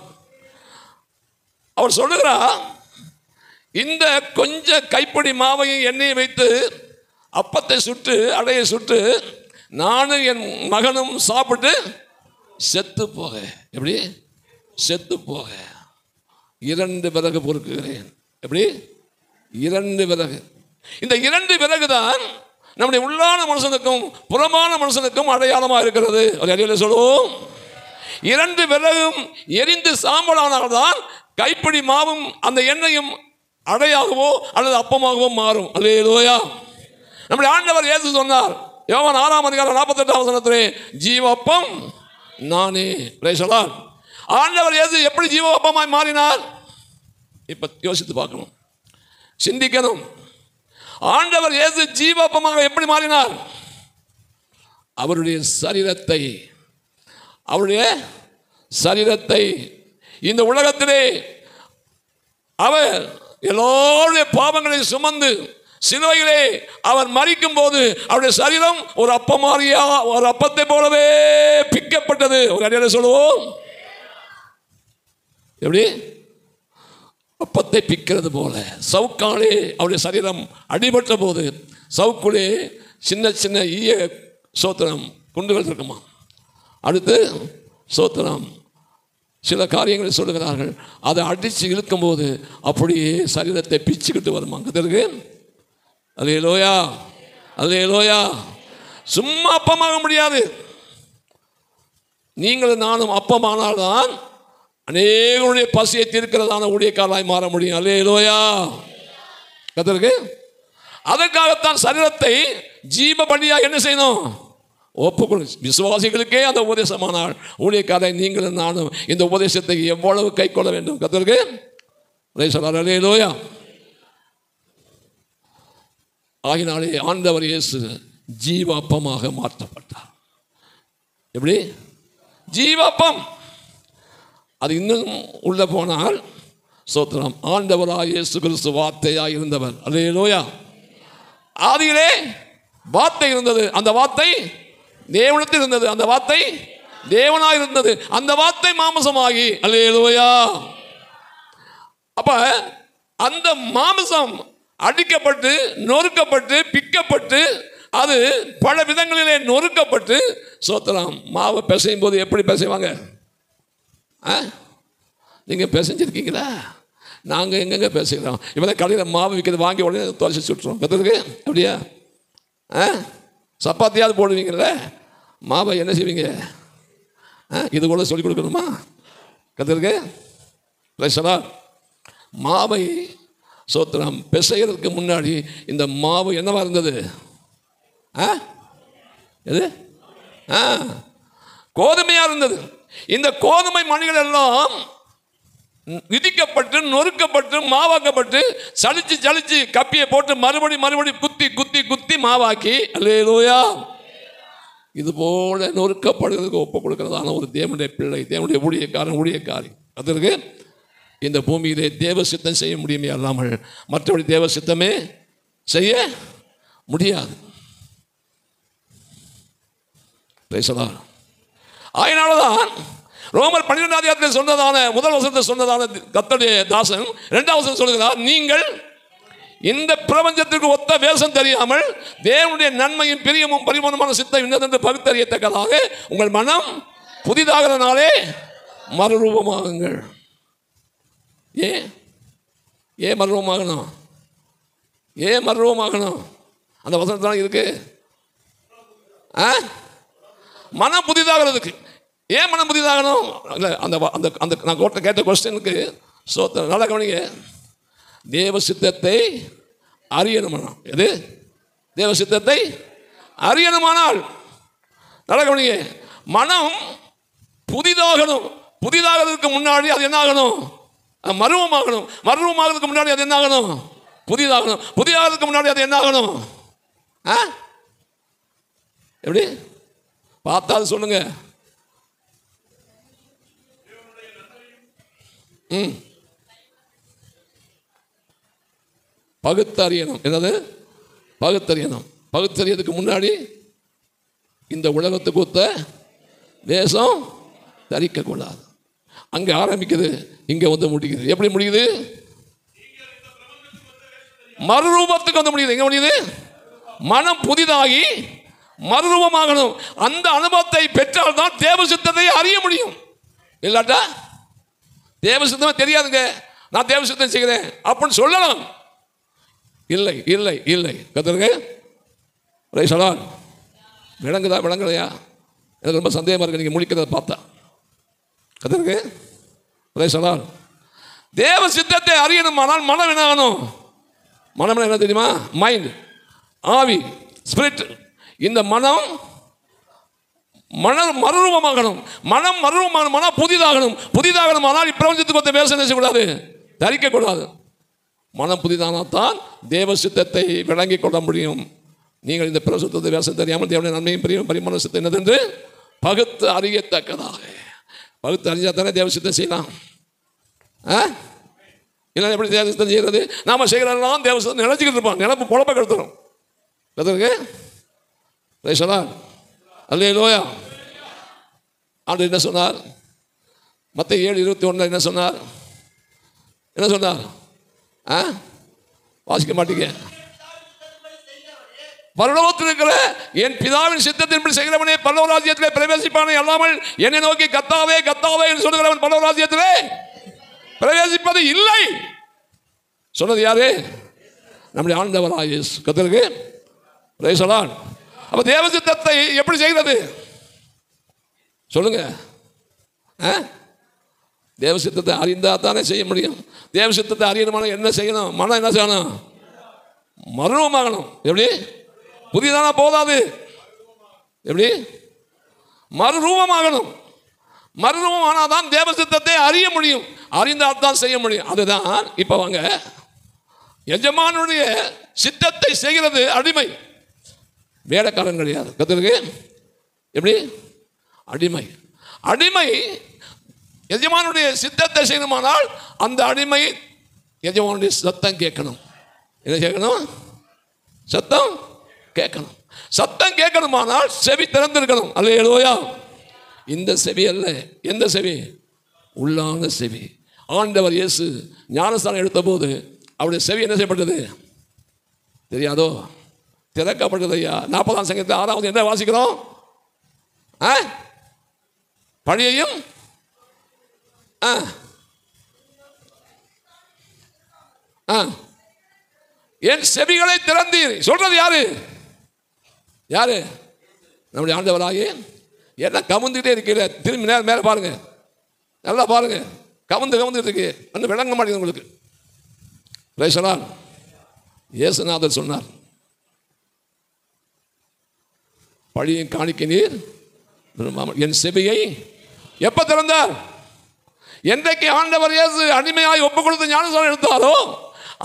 அவர் சொல்லுகிறார், இந்த கொஞ்சம் கைப்பிடி மாவையும் எண்ணெயை வைத்து அப்பத்தை சுட்டு அடையை சுட்டு நானும் என் மகனும் சாப்பிட்டு செத்து போக. எப்படி செத்து போக 2 விறகு பொறுக்குகிறேன். எப்படி 2 விறகு. இந்த 2 விறகு தான் நம்முடைய உள்ளான மனுஷனுக்கும் புறமான மனுஷனுக்கும் அடையாளமாக இருக்கிறது. ஒரு அடியில் சொல்லுவோம், 2 விறகும் எரிந்து சாம்பலானால்தான் கைப்பிடி மாவும் அந்த எண்ணெயும் அடையாகவோ அல்லது அப்பமாகவோ மாறும். அல்லேலூயா. நம்முடைய ஆண்டவர் இயேசு சொன்னார், யோவான் 6ஆம் அதிகாரம் 48ஆம் வசனத்திலே, ஜீவப்பம் நானே. Price the lord. ஆண்டவர் இயேசு எப்படி ஜீவப்பமாய் மாறினார்? இப்போ யோசித்து பார்க்கணும், சிந்திக்கணும். ஆண்டவர் இயேசு ஜீவப்பமாக எப்படி மாறினார்? அவருடைய சரீரத்தை இந்த உலகத்திலே அவர் எல்லோருடைய பாவங்களை சுமந்து சிலுவையிலே அவர் மரிக்கும் போது அவருடைய சரீரம் ஒரு அப்பத்தை போலவே பிக்கப்பட்டது. ஒரு அடியில் சொல்லுவோம், எப்படி அப்பத்தை பிக்கிறது போல சவுக்காலே அவருடைய சரீரம் அடிபட்ட போது சவுக்குள்ளே சின்ன சின்ன ஈய சோத்திரம் குண்டுகள் இருக்குமா. அடுத்து சோத்திரம் சில காரியங்களை சொல்லுகிறார்கள், அதை அடித்து இழுக்கும்போது அப்படியே சரீரத்தை பிச்சுக்கிட்டு வருமா. கர்த்தருக்கு அல்லேலூயா. அல்லேலூயா. சும்மா அப்பமாக முடியாது. நீங்களும் நானும் அப்பமானால்தான் அநேகருடைய பசியை தீர்க்கிறதான ஊழியக்காரராய் மாற முடியும். அல்லேலூயா. கர்த்தருக்கு அதற்காகத்தான் சரீரத்தை ஜீவ பலியாக என்ன செய்யணும்? ஒப்புக்கொள். விசுவாசிகளுக்கே அந்த உபதேசமானால் ஊழியக்காரை நீங்களும் நானும் இந்த உபதேசத்தை எவ்வளவு கை கொள்ள வேண்டும்? கர்த்தருக்கு அல்லேலூயா. ஆகினாலே ஆண்டவர் இயேசு ஜீவாப்பமாக மாற்றப்பட்டார். எப்படி? ஜீவாப்பம். அது இன்னும் உள்ள போனால் சோத்திரம், ஆண்டவராய் இயேசு கிறிஸ்து வார்த்தையாய் இருந்தவர். அல்லேலூயா. ஆதியிலே வார்த்தை இருந்தது, அந்த வார்த்தை தேவனிடத்தில் இருந்தது, அந்த வார்த்தை தேவனாய் இருந்தது, அந்த வார்த்தை மாம்சமாகி. அல்லேலூயா. அப்ப அந்த மாம்சம் அடிக்கப்பட்டு நொறுக்கப்பட்டு பிக்கப்பட்டு அது பல விதங்களிலே நொறுக்கப்பட்டு சோத்திரம் மாவை பிசையும் போது எப்படி பிசைவாங்க? நீங்கள் பிசைஞ்சிருக்கீங்களா? நாங்கள் எங்கெங்கே பேசிக்கிறோம். இப்போ கடையில் மாவு விற்கிறது வாங்கி உடனே துவைச்சி சுட்டுறோம். கற்றுருக்கு அப்படியா? சப்பாத்தியாவது போடுவீங்கள்ல, மாவை என்ன செய்வீங்க? இது கூட சொல்லிக் கொடுக்கணுமா? கற்றுருக்கு ரைசலா. மாவை சோத்திரம் பிசைகிறதுக்கு முன்னாடி இந்த மாவு என்னவா இருந்தது? எது? கோதுமையாக இருந்தது. இந்த கோதுமை மணிகள் எல்லாம் இடிக்கப்பட்டு நொறுக்கப்பட்டு மாவாக்கப்பட்டு சலிச்சு சலிச்சு கப்பியை போட்டு மறுபடி குத்தி குத்தி குத்தி மாவாக்கி. அல்லேலூயா. இது போல நொறுக்கப்படுறதுக்கு ஒப்பு கொடுக்கிறதான ஒரு தேவனுடைய பிள்ளை, தேவனுடைய ஊழியக்காரி. அதற்கு இந்த பூமியிலே தேவ சித்தம் செய்ய முடியுமே அல்லாமல் மற்றபடி தேவ சித்தமே செய்ய முடியாது. அதனாலதான் ரோமர் 12 சொன்னதான முதல் வசனத்தை சொன்னதான கர்த்தருடைய தாசன் 2வது வசனம் சொல்லுகிறார், நீங்கள் இந்த பிரபஞ்சத்திற்கு ஒத்த வேஷம் தெரியாமல் தேவனுடைய நன்மையும் பிரியமும் பரிமாணமான சித்தம் இன்னதென்று பகுத்தறியத்தக்கதாக உங்கள் மனம் புதிதாகிறனாலே மறுரூபமாகுங்கள். ஏன் மறுரூபமாகணும்? ஏன் மறுரூபமாகணும்? அந்த வசனத்தான் இருக்கு. மனம் புதிதாகிறதுக்கு. ஏன் மனம் புதிதாகணும்? இல்லை, அந்த அந்த அந்த நான் கேட்ட கொஸ்டினுக்கு நல்லா கவனிங்க. தேவ சித்தத்தை அறியணுமானால், எது? தேவ சித்தத்தை அறியணுமானால் நல்லா கவனிங்க, மனம் புதிதாகணும். புதிதாகிறதுக்கு முன்னாடி அது என்ன ஆகணும்? மருவமாகணும். மருவமாகிறதுக்கு முன்னாடி அது என்ன ஆகணும்? புதிதாகணும். புதிதாகிறதுக்கு முன்னாடி அது என்ன ஆகணும்? எப்படி பார்த்தா அது சொல்லுங்க. பகுத்தறியணும். என்னது? பகுத்தறியணும். பகுத்தறியதுக்கு முன்னாடி இந்த உலகத்துக்கு ஒத்த வேஷம் தரிக்கக்கூடாது. அங்கே ஆரம்பிக்குது, இங்கே வந்து முடிக்குது. எப்படி முடியுது? மறுரூபத்துக்கு வந்து முடியுது. எங்கே முடியுது? மனம் புதிதாகி மறுரூபமாகணும். அந்த அனுபவத்தை பெற்றால்தான் தேவ சித்தத்தை அறிய முடியும். இல்லாட்டா தேவ சித்தமே தெரியாதுங்க, நான் தேவ சித்தம் செய்கிறேன் அப்படின்னு சொல்லலாம். இல்லை இல்லை இல்லை. கத்துருங்க. விளங்குதா விளங்கலையா? எனக்கு ரொம்ப சந்தேகமாக இருக்கு நீங்கள் முடிக்கிறத பார்த்தா. கத்துருங்க. தேவ சித்தத்தை அறியணுமானால் மனம் என்ன ஆகணும்? மனம் என்ன தெரியுமா? மைண்ட், ஆவி, ஸ்பிரிட். இந்த மனம் மறுரூபமாகணும். மனம் மறுரூபமாகணும். மனம் புதிதாகணும். புதிதாகணும். ஆனால் இப்பிரபஞ்சத்துக்கு ஒத்த வேஷம் செய்யக்கூடாது, தரிக்கக்கூடாது. மனம் புதிதானால்தான் தேவ சித்தத்தை விளங்கிக் கொள்ள முடியும். நீங்கள் இந்த பிரசுத்தத்தை வேஷம் தெரியாமல் தேவனுடைய நன்மையும் பிரியும் பரிமாண சித்தம் என்னதென்று பகுத்து அறியத்தக்கதாக. பகுத்து அறிஞ்சால் தானே தேவ சித்தம் செய்யலாம். இல்லை எப்படி தேவ சித்தம் செய்கிறது? நாம் செய்கிறதெல்லாம் தேவ சித்தம் நினைச்சிக்கிட்டு இருப்பான். நினைப்பு பொழப்ப கெடுத்துடும். கதற்கு அல்லேலூயா. ஆண்டு என்ன சொன்னார்? மத்தேயு 7:21 என்ன சொன்னார்? என்ன சொன்னார்? வாசிக்க மாட்டீங்க. பரலோகத்தில் இருக்கிற என் பிதாவின் சித்தத்தின்படி செய்கிறவனே பரலோக ராஜ்யத்திலே பிரவேசிப்பானே அல்லாமல் என்னை நோக்கி கர்த்தாவே கர்த்தாவே என்று சொல்லுகிறவன் பரலோக ராஜ்யத்திலே பிரவேசிப்பது இல்லை. சொன்னது யாரு? நம்முடைய ஆண்டவராகிய இயேசு. கர்த்தருக்கு பிரைஸ் தி லார்ட். அப்ப தேவ சித்தத்தை எப்படி செய்கிறது சொல்லுங்க? தேவ சித்தத்தை அறிந்தால் தானே செய்ய முடியும். தேவ சித்தத்தை அறியணுமான என்ன செய்யணும்? மனம் என்ன செய்யணும்? மறுரூபமாகணும். எப்படி? புதிதானா போதாது. எப்படி? மறுரூபமாகணும். மறுரூபம் ஆனால் தான் தேவ சித்தத்தை அறிய முடியும், அறிந்தால் தான் செய்ய முடியும். அதுதான் இப்போ வாங்க, எஜமானுடைய சித்தத்தை செய்கிறது அடிமை, வேலைக்காரன் கிடையாது. கர்த்தருக்கு எப்படி? அடிமை. அடிமை எஜமானுடைய சித்தத்தை செய்யணுமானால் அந்த அடிமை எஜமானுடைய சத்தம் கேட்கணும். என்ன கேட்கணும்? சத்தம் கேட்கணும். சத்தம் கேட்கணுமானால் செவி திறந்திருக்கணும். அல்லேலூயா. இந்த செவி அல்ல, எந்த செவி? உள்ளான செவி. ஆண்டவர் இயேசு ஞானஸ்தானம் எடுத்த போது அவருடைய செவி என்ன செய்யப்பட்டது தெரியாதோ? திறக்கப்பட்டது. ஐயா 40ஆம் சங்கீதத்தில் 6வது என்ன வாசிக்கிறோம்? பழியையும் என் செவிகளை திறந்தீர். சொல்றது யாரு? யாரு? நம்முடைய ஆண்டவராகிய. என்ன கவுந்துக்கிட்டே இருக்கீங்க? திரும்பி மேலே பாருங்க, நல்லா பாருங்க. கவுந்துட்டு இருக்கு, ஒன்றும் விளங்க மாட்டேங்குது உங்களுக்கு. பிரைஸ். இயேசுநாதர் சொன்னார், பழியும் காணிக்க நீர் என் செவியை எப்ப திறந்தார்? என்றைக்கு ஆண்டவர் இயேசு அடிமையாய் ஒப்பு கொடுத்து ஞானஸ்நானம் எடுத்தாரோ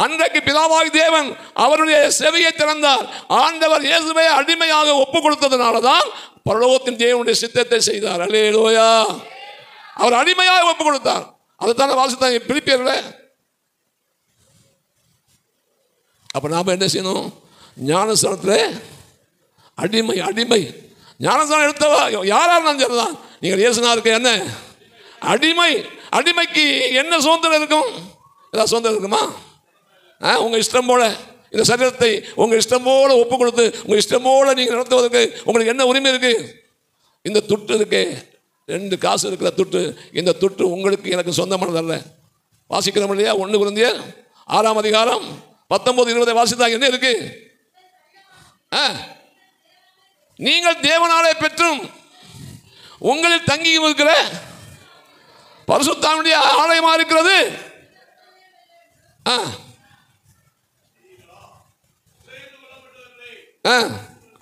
அன்றைக்கு பிதாவாகி தேவன் அவருடைய செவியை திறந்தார். ஆண்டவர் இயேசுவை அடிமையாக ஒப்பு கொடுத்ததுனால தான் பரலோகத்தின் தேவனுடைய சித்தத்தை செய்தார். அல்லேலூயா. அவர் அடிமையாக ஒப்பு கொடுத்தார். அதைத்தானே வாசித்தாங்க பிலிப்பியர்ல. அப்ப நாம என்ன செய்யணும்? ஞானஸ்நானத்தில் அடிமை. அடிமை ஞானஸ்நானம் எடுத்தவா யாரா இருந்தாலும் சரிதான், நீங்கள் இயேசுநாதருக்கு என்ன அடிமை. அடிமைக்கு என்ன சுதந்திரம் இருக்கும்? ஏதாவது சுதந்திரம் இருக்குமா? உங்கள் இஷ்டம் போல இந்த சரீரத்தை உங்கள் இஷ்டம் போல ஒப்பு கொடுத்து உங்கள் இஷ்டம் போல நீங்கள் நடத்துவதற்கு உங்களுக்கு என்ன உரிமை இருக்கு? இந்த துட்டு இருக்கு, 2 காசு இருக்கிற துட்டு, இந்த துட்டு உங்களுக்கு எனக்கு சொந்தமானதல்ல. வாசிக்கிறோம் இல்லையா? 1 கொரிந்தியர் 6ஆம் அதிகாரம் 19-20 வாசித்தாங்க. என்ன இருக்கு? நீங்கள் தேவனாலே பெற்றும் உங்களில் தங்கி இருக்கிற பரிசுத்தாவினுடைய ஆலயமா இருக்கிறது.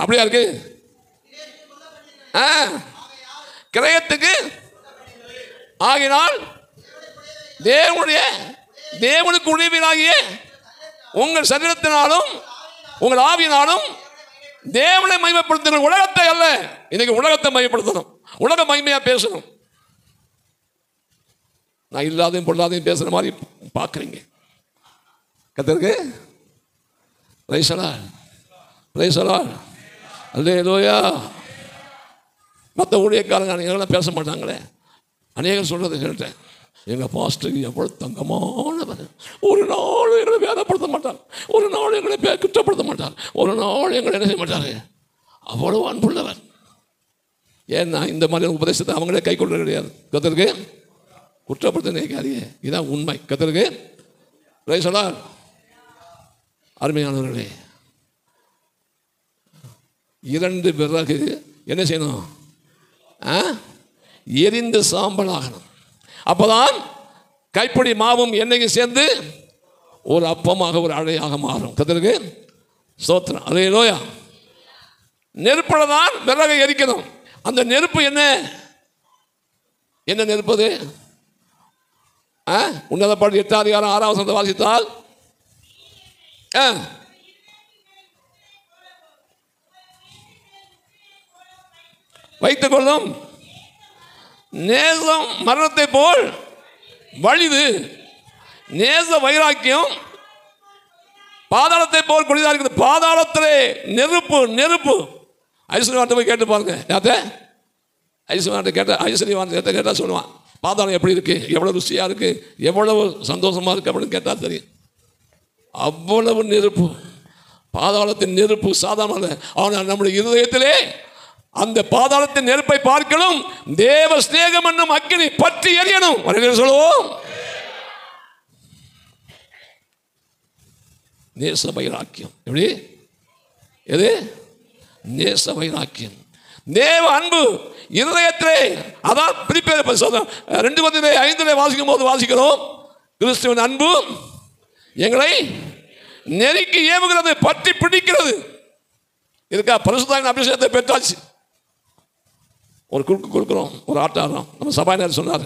அப்படியா இருக்கு? கிரயத்துக்கு ஆகினால் தேவனுக்கு உடையவனாகிய உங்கள் சரீரத்தினாலும் உங்கள் ஆவியினாலும் தேவனை மகிமைப்படுத்தணும், உலகத்தை அல்ல. இன்னைக்கு உலகத்தை மகிமைப்படுத்தணும், உலக மகிமையா பேசணும். நான் இல்லாதையும் பொருளாதையும் பேசுற மாதிரி பார்க்குறீங்க. கர்த்தருக்கு பிரைஸ் அலாட். அல்லேலூயா. மற்ற ஊழியக்காரங்க அநேகம் பேச மாட்டாங்களே. அநேகம் சொல்றது கேட்டேன், எங்கள் பாஸ்டர் எவ்வளவு தங்கமானவர், ஒரு நாள் எங்களை வேதப்படுத்த மாட்டார், ஒரு நாள் எங்களை குற்றப்படுத்த மாட்டார், ஒரு நாள் எங்களை என்ன செய்ய மாட்டார், அவ்வளவு அன்புள்ளவர். ஏன்னா இந்த மாதிரி உபதேசத்தை அவங்களே கை கொள்ள கிடையாது. கர்த்தருக்கு குற்றப்படுத்த நினைக்காதீங்க, இதுதான் உண்மை. கர்த்தருக்கு பிரைஸ் அலாட். அருமையானவர்களே, 2 விறகு என்ன செய்யணும்? எரிந்து சாம்பல் ஆகணும். அப்போதான் கைப்பிடி மாவும் எண்ணெயும் சேர்ந்து ஒரு அப்பமாக ஒரு அழையாக மாறும். கர்த்தருக்கு ஸ்தோத்திரம். அல்லேலூயா. நெருப்புல தான் விறகை எரிக்கணும். அந்த நெருப்பு என்ன நெருப்பது? உன்னத பாட்டு 8ஆம் அதிகாரம் 6ஆம் வசனத்தை வாசித்தால் வைத்துக் கொள்ளும் நேசம் மரணத்தை போல் வலிது, நேச வைராக்கியம் பாதாளத்தை போல் கொடிதா இருக்குது. பாதாளத்திலே நெருப்பு. ஐஸ்வர்யவான்ட்ட போய் கேட்டு பாருங்க. ஐஸ்வர்யவான்ட்ட கேட்ட ஐஸ்வர்யவான் கேட்டால் சொல்லுவான், பாதாளம் எப்படி இருக்கு, எவ்வளவு ருசியா இருக்கு, எவ்வளவு சந்தோஷமா இருக்கு அப்படின்னு கேட்டால் தெரியும். அவ்வளவு நெருப்பு, பாதாளத்தின் நெருப்பு சாதாரண. ஆனால் நம்முடைய இருதயத்திலே அந்த பாதாளத்தின் நெருப்பை பார்க்கணும் தேவ ஸ்நேகம் என்னும் அக்கினி பற்றி எரியணும். சொல்லுவோம், நேச வைராக்கியம். எப்படி? எது? நேச வைராக்கியம், தேவ அன்பு இருதயத்திலே. அதான் பிலிப்பியர் 2:5 வாசிக்கும் போது வாசிக்கிறோம், கிறிஸ்துவின் அன்பு எங்களை நெருக்கி ஏவுகிறது, பற்றி பிடிக்கிறது. இருக்கா? பரிசுத்தாவின் அபிஷேகத்தை பெற்றாச்சு. ஒரு குறுக்கு கொடுக்குறோம், ஒரு ஆட்டம் ஆடுறோம். நம்ம சபாநாயகர் சொன்னார்,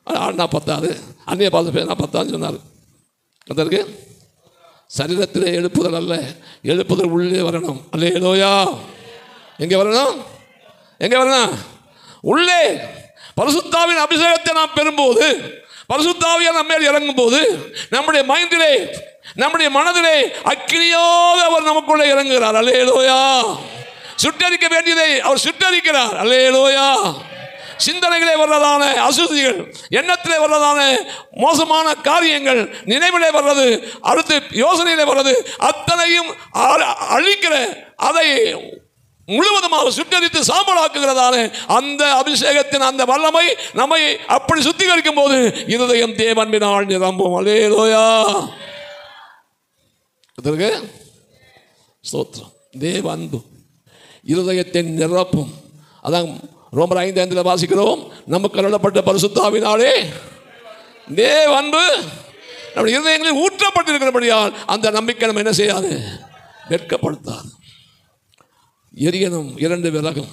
ஆடினா பத்தாது, அந்நிய பார்த்து பேசினா பத்தாதுன்னு சொன்னார். அதற்கு சரீரத்திலே எழுப்புதல் அல்ல, எழுப்புதல் உள்ளே வரணும். அல்லேலூயா. எங்கே வரணும்? எங்கே வரணும்? உள்ளே. பரிசுத்தாவின் அபிஷேகத்தை நாம் பெறும்போது, பரிசுத்தாவியார் நம்ம மேல் இறங்கும் போது, நம்முடைய மைண்டிலே, நம்முடைய மனதிலே அக்கினியாக அவர் நமக்குள்ளே இறங்குகிறார். அல்லேலூயா. சுட்டரிக்க வேண்டியதை அவர் சுட்டரிக்கிறார். அல்லேலூயா. சிந்தனைகளே வர்றதான அசுத்திகள், எண்ணத்திலே வர்றதான மோசமான காரியங்கள், நினைவிலே வர்றது, அடுத்து யோசனையிலே வர்றது, அத்தனையும் அழிக்கிற, அதை முழுவதுமாக சுட்டரித்து சாம்பலாக்குகிறதான அந்த அபிஷேகத்தின் அந்த வல்லமை நம்மை அப்படி சுத்திகரிக்கும் போது இருதயம் தேவன்பினால் நிரம்பும். அல்லேலூயா. ஸ்தோத்திரம். தேவ அன்பு இருதயத்தை நிரப்பும். அதான் ரோமர் 5:5 வாசிக்கிறோம், நமக்கு அருளப்பட்ட பரிசுத்தாவினாலே தேவ அன்பு நம்முடைய இருதயங்களில் ஊற்றப்பட்டிருக்கிறபடியால் அந்த நம்பிக்கை நம்ம என்ன செய்யாது? வெட்கப்படுத்தாது. எரியணும், 2 விறகும்.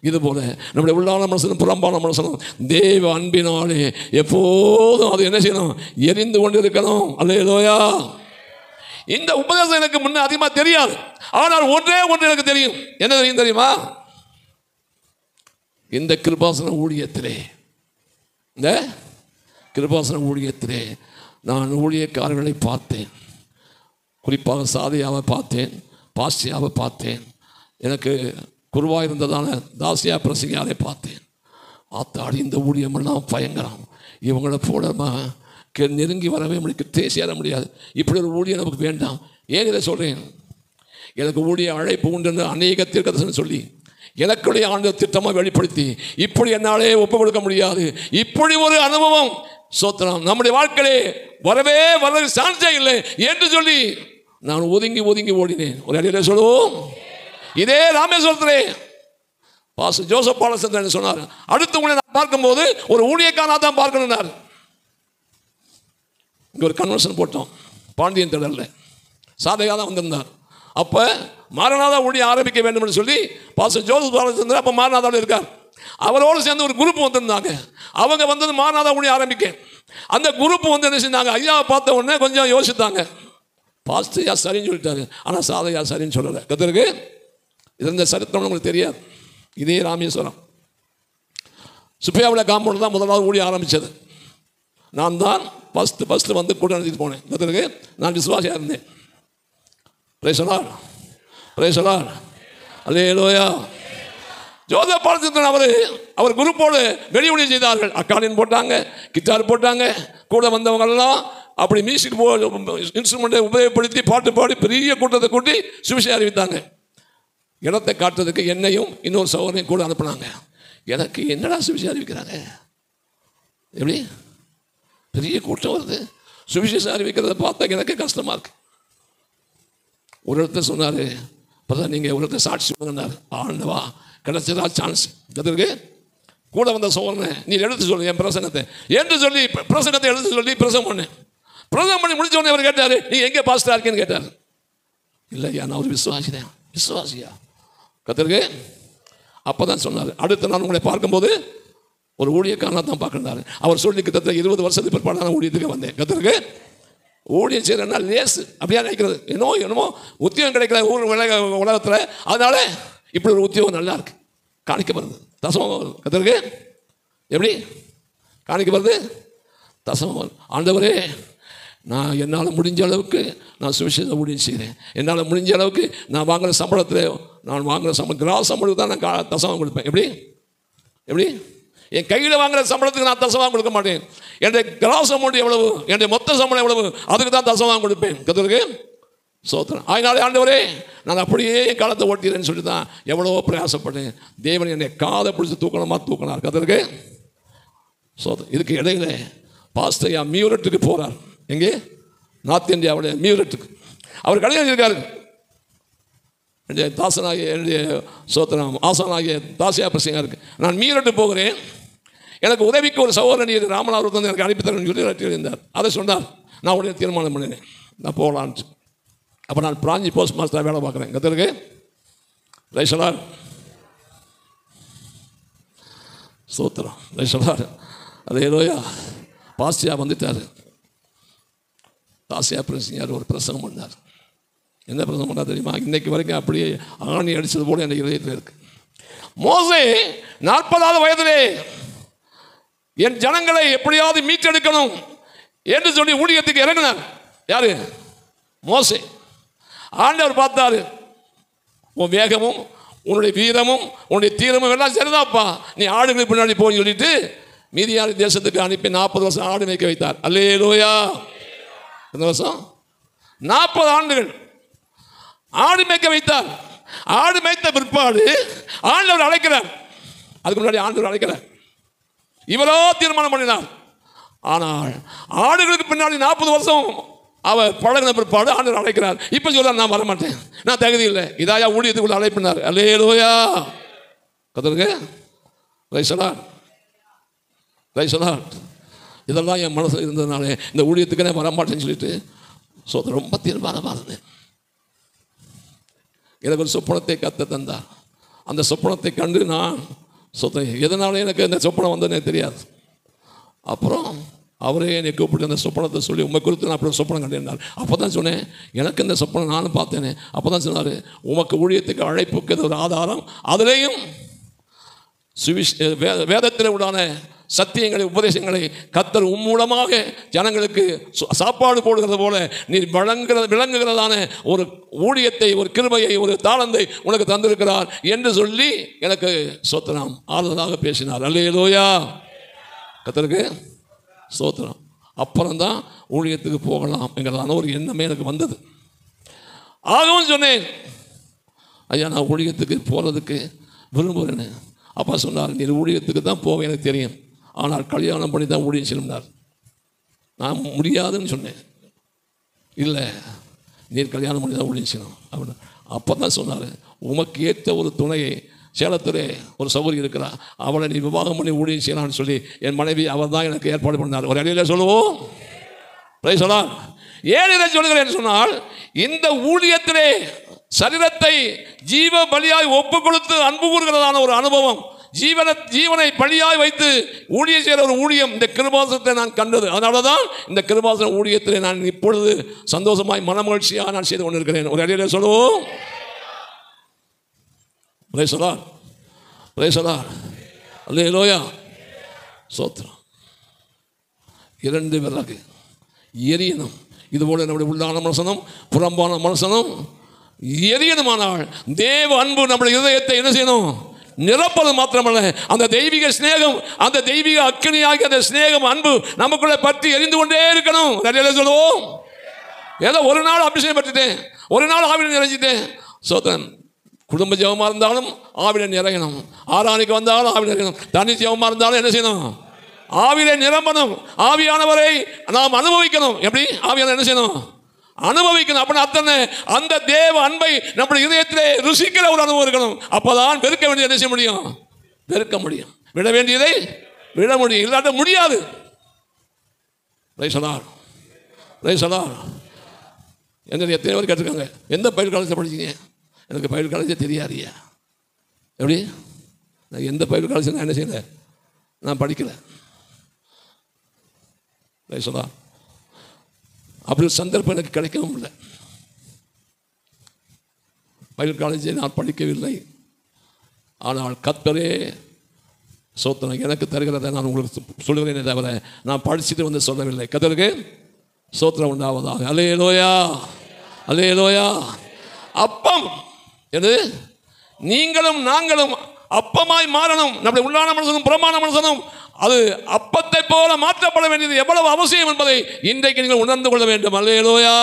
இதுபோல நம்முடைய உள்ளான மனசனும் புறம்பான மனசனும் தேவ அன்பினாலே எப்போதும் அது என்ன செய்யணும்? எரிந்து கொண்டு இருக்கணும். அல்லேலூயா. இந்த உபதேசம் எனக்கு முன்னே அதிகமாக தெரியாது, ஆனால் ஒன்றே ஒன்று எனக்கு தெரியும். என்ன தெரியும் தெரியுமா? இந்த கிருபாசன ஊழியத்திலே, இந்த கிருபாசன ஊழியத்திலே நான் ஊழியக்காரர்களை பார்த்தேன். குறிப்பாக சாதியாவை பார்த்தேன், பாஸ்டியாவை பார்த்தேன், எனக்கு குருவாக இருந்ததான தாசியா பிரசங்கியாரை பார்த்தேன். ஆத்தாடி, இந்த ஊழியமெல்லாம் பயங்கரம். இவங்களை போல நெருங்கி வரவே முடியும், தேசியார முடியாது. இப்படி ஒரு ஊழியம் நமக்கு வேண்டாம். ஏன் இதை சொல்கிறேன்? எனக்கு ஊழிய அழைப்பு உண்டு அநேக தீர்க்கதரிசனம் சொல்லி எனக்குடைய ஆண்டு திட்டமாக வெளிப்படுத்தி இப்படி என்னாலே ஒப்பு கொடுக்க முடியாது. இப்படி ஒரு அனுபவம் சோத்திரம் நம்முடைய வாழ்க்கையிலே வரவே வர சான்ஸே இல்லை என்று சொல்லி நான் ஒதுங்கி ஒதுங்கி ஓடினேன். ஒரு அடியில் சொல்லுவோம், இதே ராமேஸ்வரத்திலே பாஸ்டர் ஜோசப் பாலச்சந்திரன் சொன்னார், அடுத்த ஊழியை நான் பார்க்கும்போது ஒரு ஊழியக்காரனா தான் பார்க்கணும்னார். இங்கே ஒரு கன்வென்ஷன் போட்டோம் பாண்டியன் திடலில், சாதையாக தான் வந்திருந்தார். அப்போ மாரநாதா ஊழிய ஆரம்பிக்க வேண்டும் என்று சொல்லி பாஸ்டர் ஜோசப் பாலச்சந்திரன் அப்போ மாரநாதாவில் இருக்கார். அவரோடு சேர்ந்து ஒரு குரூப் வந்திருந்தாங்க. அவங்க வந்தது மாரநாதா ஊழிய ஆரம்பிக்க. அந்த குரூப் வந்து என்ன செஞ்சாங்க? ஐயாவை பார்த்த உடனே கொஞ்சம் யோசித்தாங்க. பாஸ்டர் யா சரின்னு சொல்லிட்டாரு, ஆனால் சாதையா சரின்னு சொல்லலை. கத்தருக்கு இது இந்த சரித்திரம் உங்களுக்கு தெரியாது. இதே ராமேஸ்வரம் சுப்பையாவில் காம்பவுண்ட் தான் முதலாவது ஊழிய ஆரம்பித்தது. நான் தான் ஃபஸ்ட்டு வந்து கூட நடத்திட்டு போனேன். கத்தருக்கு நான் விசுவாசியாக இருந்தேன். Praise the lord, praise the lord, hallelujah. Joseph Balachandran அவர் குரூப்போடு வெளியூழியம் செய்தார்கள். அக்காலின் போட்டாங்க, கிட்டார் போட்டாங்க. கூட வந்தவங்கெல்லாம் அப்படி மியூசிக் இன்ஸ்ட்ருமெண்ட்டை உபயோகப்படுத்தி பாட்டு பாடி பெரிய கூட்டத்தை கூட்டி சுவிசேஷம் அறிவித்தாங்க. இடத்தை காட்டுறதுக்கு என்னையும் இன்னொரு சகோதரையும் கூட அனுப்புனாங்க. எனக்கு என்னடா சுவிசேஷம் அறிவிக்கிறாங்க, எப்படி பெரிய கூட்டம் வருது, சுவிசேஷம் அறிவிக்கிறத பார்த்தா எனக்கு கஷ்டமாக இருக்குது. ஒரு இடத்துல சொன்னார், அப்போதான் நீங்கள் ஒரு இடத்துல சாட்சி சொன்னார். ஆண்டவா கிடைச்சதா சான்ஸ். அதற்கு கூட வந்த சோழனை நீ எடுத்து சொல்லு என் பிரசங்கத்தை என்று சொல்லி பிரசங்கத்தை எடுத்து சொல்லி பிரசங்கம் பண்ணேன். பிரசங்கம் பண்ணி முடிஞ்ச உடனே அவர் கேட்டார், நீ எங்கே பாஸ்டராக இருக்கேன்னு கேட்டார். இல்லையா, நான் ஒரு விசுவாசிதான். விசுவாசியா? கத்தருக்கு அப்போ தான் சொன்னார். அடுத்து நான் உங்களை பார்க்கும்போது ஒரு ஊழியக்காரனாக தான் பார்க்கறாரு. அவர் சொல்லி கிட்டத்தட்ட 20 வருஷத்துக்கு பிற்பாடு நான் ஊழியத்துக்கு வந்தேன். கத்தருக்கு ஊழியம் செய்கிறேன்னா லேசு அப்படியா நினைக்கிறது, என்னமோ உத்தியோகம் கிடைக்கல ஊர் உலகத்தில், அதனால இப்படி ஒரு உத்தியோகம் நல்லா இருக்கு. காணிக்க வருது, தசமம் வருது. கத்தருக்கு எப்படி காணிக்க வருது? தசமம் வருது. ஆண்டவரே, நான் என்னால் முடிஞ்ச அளவுக்கு நான் சுவிசேஷ ஊழியம் செய்கிறேன். என்னால் முடிஞ்ச அளவுக்கு நான் வாங்குகிற சம்பளத்தில் நான் வாங்குகிற கிராஸ் சம்பளத்துக்கு தான் நான் தசமம் கொடுப்பேன். எப்படி என் கையில் வாங்குகிற சம்பளத்துக்கு நான் தசமம் கொடுக்க மாட்டேன். என்னுடைய கிராஸ் அமௌண்ட் எவ்வளவு, என்னுடைய மொத்த சம்பளம் எவ்வளவு, அதுக்கு தான் தசமம் கொடுப்பேன். கத்தருக்கு சோத்திரம். அதனாலே ஆண்டவரே, நான் அப்படியே என் காலத்தை ஓட்டிறேன்னு சொல்லி தான் எவ்வளோ பிரயாசப்பட்டேன். தேவன் என்னை காதை பிடிச்சி தூக்கினார். கத்தருக்கு சோத்திரம். இதுக்கு இடையில பாஸ்டர் மியூரட்டுக்கு போகிறார். எங்கே? நார்த் இந்தியாவுடைய மியூரட்டுக்கு அவர் கடையில் இருக்காரு. என்னுடைய தாசனாகிய என்னுடைய சோத்திரம் ஆசானாகிய தாசியா பிரசங்க இருக்கு. நான் மீரட்டு போகிறேன், எனக்கு உதவிக்கு ஒரு சகோதரன் ராமநாதர் வந்து எனக்கு அனுப்பித்தரேன்னு சொல்லி இருந்தார். அதை சொன்னார். நான் உடனே தீர்மானம் பண்ணினேன், நான் போகலான்ட்டு. அப்போ நான் பிராஞ்சி போஸ்ட் மாஸ்டராக வேலை பார்க்குறேன். கத்தருக்கு ரைசலார் ஸ்தோத்திரம் சொல்லார். அல்லேலூயா. பாஸ்டியா வந்துட்டார். தாசியா பிரசிங்கார் ஒரு பிரசங்கம் பண்ணார். என்ன பிரசங்கம் பண்ணார் தெரியுமா? இன்னைக்கு வரைக்கும் அப்படியே ஆணி அடித்தது போல எனக்கு இதயத்தில் இருக்கு. மோசே 40வது வயதிலே என் ஜனங்களை எப்படியாவது மீட்டெடுக்கணும் என்று சொல்லி ஊழியத்துக்கு இறங்கினார். யாரு? மோசே. ஆண்டவர் பார்த்தாரு, உன் வேகமும் உன்னுடைய வீரமும் உன்னுடைய தீரமும் எல்லாம் சரிதான்ப்பா, நீ ஆடுகளுக்கு பின்னாடி போன்னு சொல்லிட்டு மீதியான தேசத்துக்கு அனுப்பி 40 வருஷம் ஆடு மேய்க்க வைத்தார். அல்லேலூயா. எத்தனை வருஷம்? 40 ஆண்டுகள் ஆடு மேய்க்க வைத்தார். ஆடு மேய்த்த பிற்பாடு ஆண்டவர் அழைக்கிறார். அதுக்கு முன்னாடி ஆண்டவர் அழைக்கிறார். இவரோ தீர்மானம் பண்ணினார். ஆனால் ஆடுகளுக்கு பின்னாடி 40 வருஷம் அவர் பழகின பிற்பாடு ஆண்டவர் அழைக்கிறார். இப்போ சொல்ல நான் வரமாட்டேன், நான் தகுதி இல்லை, இதாயா ஊழியத்துக்குள்ள அழைப்பினார். அல்லேலூயா. கத்தருக்கு ரைசலார். இதெல்லாம் என் மனசில் இருந்ததுனால இந்த ஊழியத்துக்கு நான் வரமாட்டேன்னு சொல்லிட்டு ரொம்ப தீர்மானமாக இருந்தேன். எனக்கு ஒரு சொப்பனத்தை கத்த தந்தார். அந்த சொப்பனத்தை கண்டு நான் எதனால எனக்கு இந்த சொப்பனம் வந்ததுனே தெரியாது. அப்புறம் அவரே என்னை கூப்பிட்டு அந்த சொப்பனத்தை சொல்லி உண்மை குறித்து நான் அப்படி சொப்பனம் கண்டிருந்தார். அப்போ தான் சொன்னேன், எனக்கு இந்த சொப்பனம் நானும் பார்த்தேனே. அப்போ தான் சொன்னார், உமக்கு ஊழியத்துக்கு அழைப்புக்கு ஒரு ஆதாரம், அதிலேயும் வேதத்தில் உண்டான சத்தியங்களை உபதேசங்களை கர்த்தர் மூலமாக ஜனங்களுக்கு சாப்பாடு போடுகிறது போல நீர் விளங்குகிறதான ஒரு ஊழியத்தை, ஒரு கிருபையை, ஒரு தாளந்தை உனக்கு தந்திருக்கிறார் என்று சொல்லி எனக்கு ஸ்தோத்திரம் ஆறுதலாக பேசினார். அல்லேலூயா. கர்த்தருக்கு ஸ்தோத்திரம். அப்புறம்தான் ஊழியத்துக்கு போகலாம் என்கிறதான ஒரு எண்ணமே எனக்கு வந்தது. ஆகவும் சொன்னேன், ஐயா நான் ஊழியத்துக்கு போகிறதுக்கு விரும்புகிறேன்னு. அப்பா சொன்னார், நீர் ஊழியத்துக்கு தான் போவேன் எனக்கு தெரியும், ஆனால் கல்யாணம் பண்ணி தான் ஊழியம் செய்யணும்னார். நான் முடியாதுன்னு சொன்னேன். இல்லை, நீர் கல்யாணம் பண்ணி தான் ஊழியம் செய்யணும் அப்படின்னு. அப்போ தான் சொன்னார், உமக்கு ஏற்ற ஒரு துணையை சேலத்திலே ஒரு சௌகரி இருக்கிறார், அவளை நீ விவாகம் பண்ணி ஊழியம் செய்யலாம்னு சொல்லி என் மனைவி அவர் தான் எனக்கு ஏற்பாடு பண்ணார். ஒரு அடியில் சொல்லுவோம். சொன்னார், ஏன் இதை சொல்லுகிறேன் சொன்னால், இந்த ஊழியத்திலே சரீரத்தை ஜீவ பலியாய் ஒப்பு கொடுத்து அன்பு கூறுகிறதான ஒரு அனுபவம், ஜீவனை பலியாய் வைத்து ஊழியம் செய்கிற ஒரு ஊழியம் இந்த கிருபாசனத்தை நான் கண்டது. அதனால தான் இந்த கிருபாசன ஊழியத்திலே நான் இப்பொழுது சந்தோஷமாய் மனமகிழ்ச்சியாக நான் செய்து கொண்டிருக்கிறேன். ஒரு அடியில் சொல்லுவோம். அல்லேலூயா. ஸ்தோத்திரம். 2 விறகு எரியணும். இதுபோல நம்முடைய உள்ளான மனுஷனும் புறம்பான மனுஷனும் எரியணுமானால் தேவ அன்பு நம்முடைய இதயத்தை என்ன செய்யணும்? நிரப்பது மாத்திரமல்ல, அந்த தெய்வீக ஸ்நேகம், அந்த தெய்வீக அக்கினியாகிய அந்த ஸ்நேகம் அன்பு நமக்குள்ள பற்றி எரிந்து கொண்டே இருக்கணும். நிறைய சொல்லுவோம். ஏதோ ஒரு நாள் அபிஷேகம் பெற்றுட்டேன், ஒரு நாள் ஆவியில் நிறைஞ்சிட்டேன். சோதன் குடும்ப ஜெபமாக இருந்தாலும் ஆவியில் நிறையணும், ஆராணிக்கு வந்தாலும் ஆவியில் நிறையணும், தனி ஜெபமாக இருந்தாலும் என்ன செய்யணும்? ஆவியிலே நிரம்பணும். ஆவியானவரை நாம் அனுபவிக்கணும். எப்படி ஆவியானவர் என்ன செய்யணும்? அனுபவிக்கணும். அப்படின்னு அத்தனை அந்த தேவ அன்பை நம்முடைய இதயத்திலே ருசிக்கிற ஒரு அனுபவம் இருக்கணும். அப்போதான் வெறுக்க வேண்டியதை என்ன செய்ய முடியும்? வெறுக்க முடியும். விட வேண்டியதை விட முடியும், இல்லாட்ட முடியாது. என்ன எத்தனை பேர் கேட்டிருக்காங்க, எந்த பயிர் காலேஜில் படிச்சிங்க? எனக்கு பயிர் காலேஜே தெரியாதியா. எப்படி? நான் எந்த பயிர் காலேஜ் நான் என்ன செய்யலை, நான் படிக்கலை. சொன்னா அப்படி ஒரு சந்தர்ப்பம் எனக்கு கிடைக்கவும் இல்லை. பைபிள் காலேஜை நான் படிக்கவில்லை. ஆனால் கர்த்தரே சோத்திரம் எனக்கு தருகிறதை நான் உங்களுக்கு சொல்லுகிறேனே தவிர நான் படிச்சுட்டு வந்து சொல்லவில்லை. கர்த்தருக்கு சோத்திரம் உண்டாவதாக. அல்லேலூயா, அல்லேலூயா. அப்பம் எது? நீங்களும் நாங்களும் அப்பமாய் மாறணும். நம்முடைய உள்ளான மனுஷனும் புறமான மனுஷனும் அது அப்பத்தை போல மாற்றப்பட வேண்டியது எவ்வளவு அவசியம் என்பதை இன்றைக்கு நீங்கள் உணர்ந்து கொள்ள வேண்டும். அல்லேலூயா.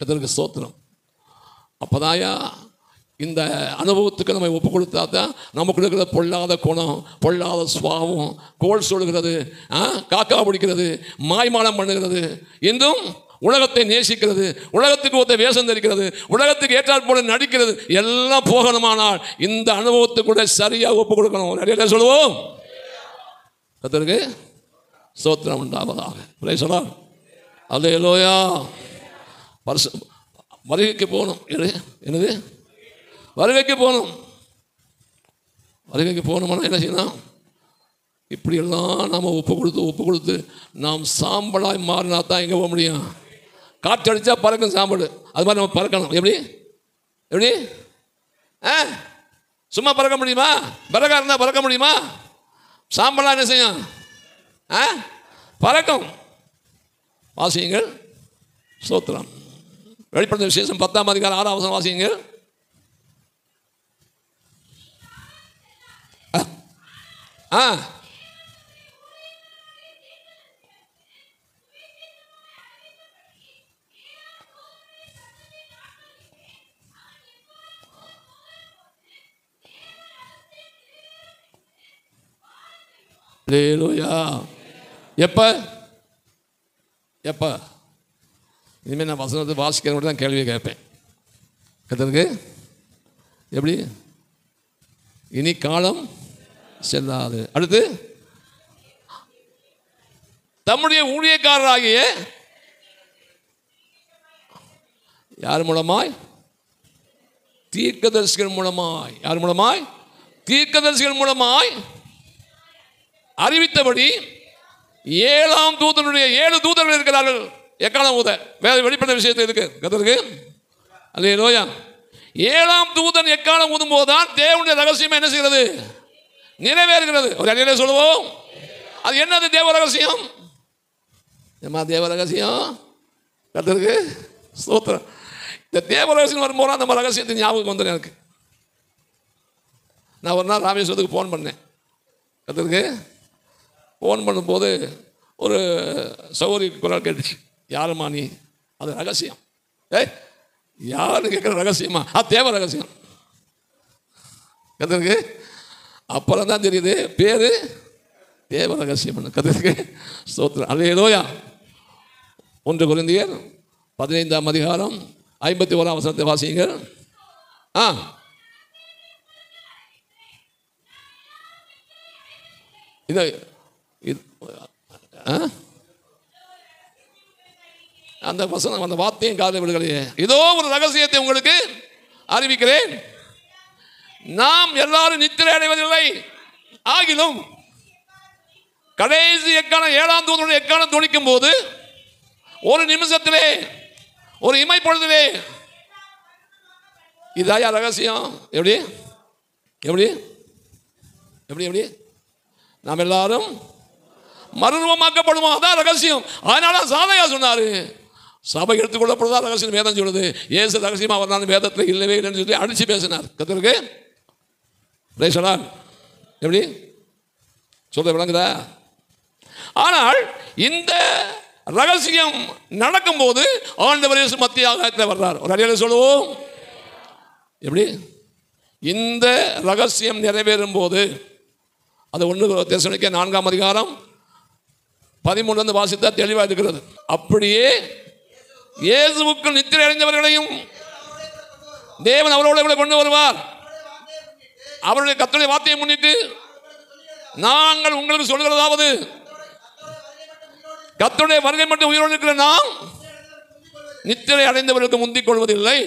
அதற்கு ஸ்தோத்திரம். அப்பதாயா இந்த அனுபவத்துக்கு நம்ம ஒப்பு கொடுத்தா தான் நமக்கு இருக்கிற பொல்லாத குணம், பொல்லாத சுபாவம், கோல் சொல்கிறது, காக்கா பிடிக்கிறது, மாய்மானம் பண்ணுகிறது, இன்னும் உலகத்தை நேசிக்கிறது, உலகத்துக்கு ஒருத்த வேஷம் தரிக்கிறது, உலகத்துக்கு ஏற்றாற் போல நடிக்கிறது எல்லாம் போகணுமானால் இந்த அனுபவத்துக்கு கூட சரியாக ஒப்பு கொடுக்கணும். நிறைய சொல்லுவோம். கர்த்தருக்கு ஸ்தோத்திரம் உண்டாவதாக. Praise the lord. அல்லேலூயா. வருகைக்கு போகணும். என்னது? வருகைக்கு போகணும். வருகைக்கு போகணுமானா என்ன செய்யணும்? இப்படியெல்லாம் நாம் ஒப்பு கொடுத்து நாம் சாம்பலாய் மாறினா தான் எங்கே போக முடியும்? காற்று அடித்தா பறக்கும் சாம்பல், அது மாதிரி நம்ம பறக்கணும். எப்படி சும்மா பறக்க முடியுமா? விறகா இருந்தால் பறக்க முடியுமா? சாம்பலாக என்ன செய்யும்? பறக்கும். வாசியுங்கள். ஸ்தோத்திரம். வெளிப்படுத்தின விசேஷம் 10ஆம் அதிகாரம் 6ஆம் வசனம் வாசியுங்கள். எப்ப இனிமேல் நான் வசனத்தை வாசிக்கிறவங்க தான் கேள்வியை கேட்பேன். கர்த்தருக்கு எப்படி? இனி காலம் செல்லாது. அடுத்து தம்முடைய ஊழியக்காரராகிய யார் மூலமாய்? தீர்க்கதரிசிகள் மூலமாய். யார் மூலமாய்? தீர்க்கதரிசிகள் மூலமாய் அறிவித்தபடி 7ஆம் தூதனுடைய 7 தூதர்கள் இருக்கிறார்கள். எக்காலம் ஊத வெளிப்பட்ட விஷயத்தை இருக்கு. கர்த்தருக்கு அல்லேலூயா. 7ஆம் தூதன் எக்காலம் ஊதும் போதுதான் தேவனுடைய ரகசியம் என்ன செய்கிறது? நிறைவேறுகிறது. ஒரு அடியிலே சொல்லுவோம். அது என்னது? தேவ ரகசியம். தேவ ரகசியம். கர்த்தருக்கு ஸ்தோத்திரம். இந்த தேவ ரகசியம் வரும்போது அந்த ரகசியத்தை ஞாபகம் வந்துடும் எனக்கு. நான் ஒரு நாள் ராமேஸ்வரத்துக்கு ஃபோன் பண்ணேன். கர்த்தருக்கு ஃபோன் பண்ணும்போது ஒரு சகோதரி குரல் கேட்டுச்சு. யாருமா நீ? அது ரகசியம். யாருன்னு கேட்குற ரகசியமா? அது தேவ ரகசியம். கர்த்தருக்கு அப்புறம் தான் தெரியுது பேரு தேவ ரகசியம். கர்த்தருக்கு ஸ்தோத்திரம். அல்லேலூயா. 1 கொரிந்தியர் 15ஆம் அதிகாரம் 51ஆம் வசனத்தை வாசியுங்கள். அந்த வசனம் அந்த வார்த்தையும் காதல் விடுகளையே. இதோ ஒரு ரகசியத்தை உங்களுக்கு அறிவிக்கிறேன். நாம் எல்லாரும் நித்திரை அடைவதில்லை, ஆகிலும் கடைசி எக்காலம் 7ஆம் தூதனுடைய எக்காலம் துணிக்கும் போது ஒரு நிமிஷத்திலே, ஒரு இமை பொழுதிலே, இதாயா ரகசியம். எப்படி எப்படி எப்படி எப்படி நாம் எல்லாரும் மறுரூபமாக்கப்படுவோம். அதான் ரகசியம். அதனால சாதையா சொன்னாரு, சபை எடுத்துக்கொள்ளப்படுறதா ரகசியம் வேதம் சொல்லுது. ஏசு ரகசியமாக வரனாலும் வேதத்தில் இல்லவே இல்லைன்னு சொல்லி அடிச்சு பேசினார். கர்த்தருக்கு பிரேசலால். எப்படி சொல்ற விளங்குதா? ஆனால் இந்த ரகசியம் நடக்கும்போது ஆண்டவர் இயேசு மத்திய ஆகாயத்தில் வர்றார். ஒரு அடியாளை சொல்லுவோம். எப்படி இந்த ரகசியம் நிறைவேறும் போது, அது 1 தெசலோனிக்கேயர் 4ஆம் அதிகாரம் 13 வாசித்தா தெளிவாக இருக்கிறது. அப்படியே இயேசுவுக்கு நித்திரை அடைந்தவர்களையும் தேவன் அவரோட கொண்டு வருவார். அவருடைய கர்த்தருடைய வார்த்தையை முன்னிட்டு நாங்கள் உங்களுக்கு சொல்கிறதாவது, கர்த்தருடைய வருகை மட்டும் உயிரோடு இருக்கிற நாம் நித்திரை அடைந்தவர்களுக்கு முந்திக் கொள்வதில்லை.